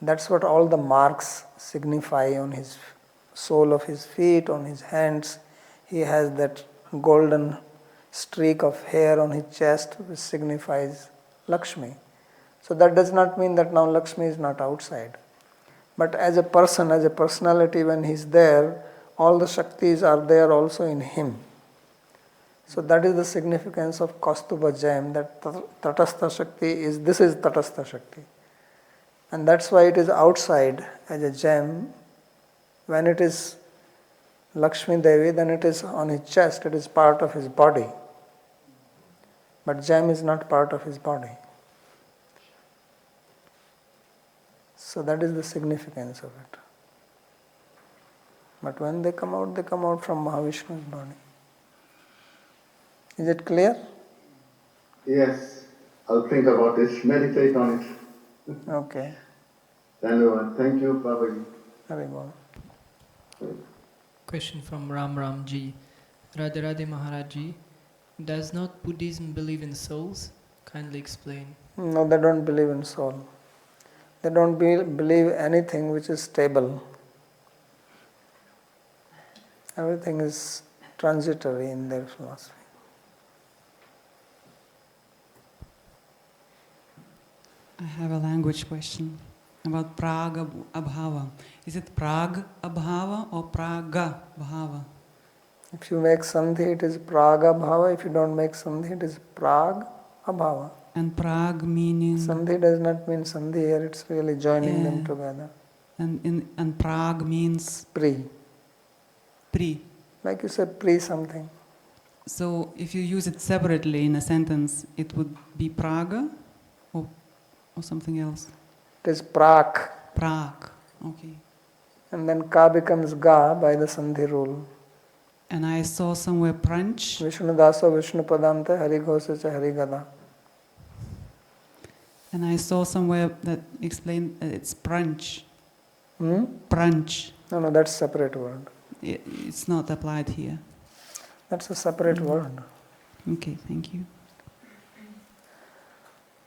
That's what all the marks signify on his sole of his feet, on his hands. He has that golden streak of hair on his chest, which signifies Lakshmi. So that does not mean that now Lakshmi is not outside. But as a person, as a personality, when he is there, all the Shaktis are there also in him. So that is the significance of Kaustubha gem, that taṭasthā-śakti this is taṭasthā-śakti. And that's why it is outside as a gem. When it is Lakshmi Devi, then it is on his chest, it is part of his body. But gem is not part of his body. So that is the significance of it. But when they come out from Mahavishnu's body. Is it clear?
Yes, I'll think about it, meditate on it.
Okay.
Thank you, Babaji.
Haribol.
Question from Ram Ji. Radhe Radhe Maharaj Ji, does not Buddhism believe in souls? Kindly explain.
No, they don't believe in soul. They don't believe anything which is stable. Everything is transitory in their philosophy.
I have a language question about praga abhava. Is it prag abhava or praga bhava?
If you make sandhi, it is praga bhava. If you don't make sandhi, it is prag abhava.
And prag meaning?
Sandhi does not mean sandhi here, it's really joining them together.
And prag means?
Pre.
Pri.
Like you said, pre something.
So if you use it separately in a sentence, it would be praga or something else?
It is prak.
Prak, okay.
And then ka becomes ga by the sandhi rule.
And I saw somewhere pranch.
Vishnu daso Vishnu padante hari ghose cha hari gada.
And I saw somewhere that explained that it's pranch. Pranch.
No, that's a separate word.
It's not applied here.
That's a separate word.
Okay, thank you.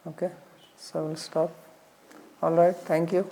Okay, so we'll stop. All right, thank you.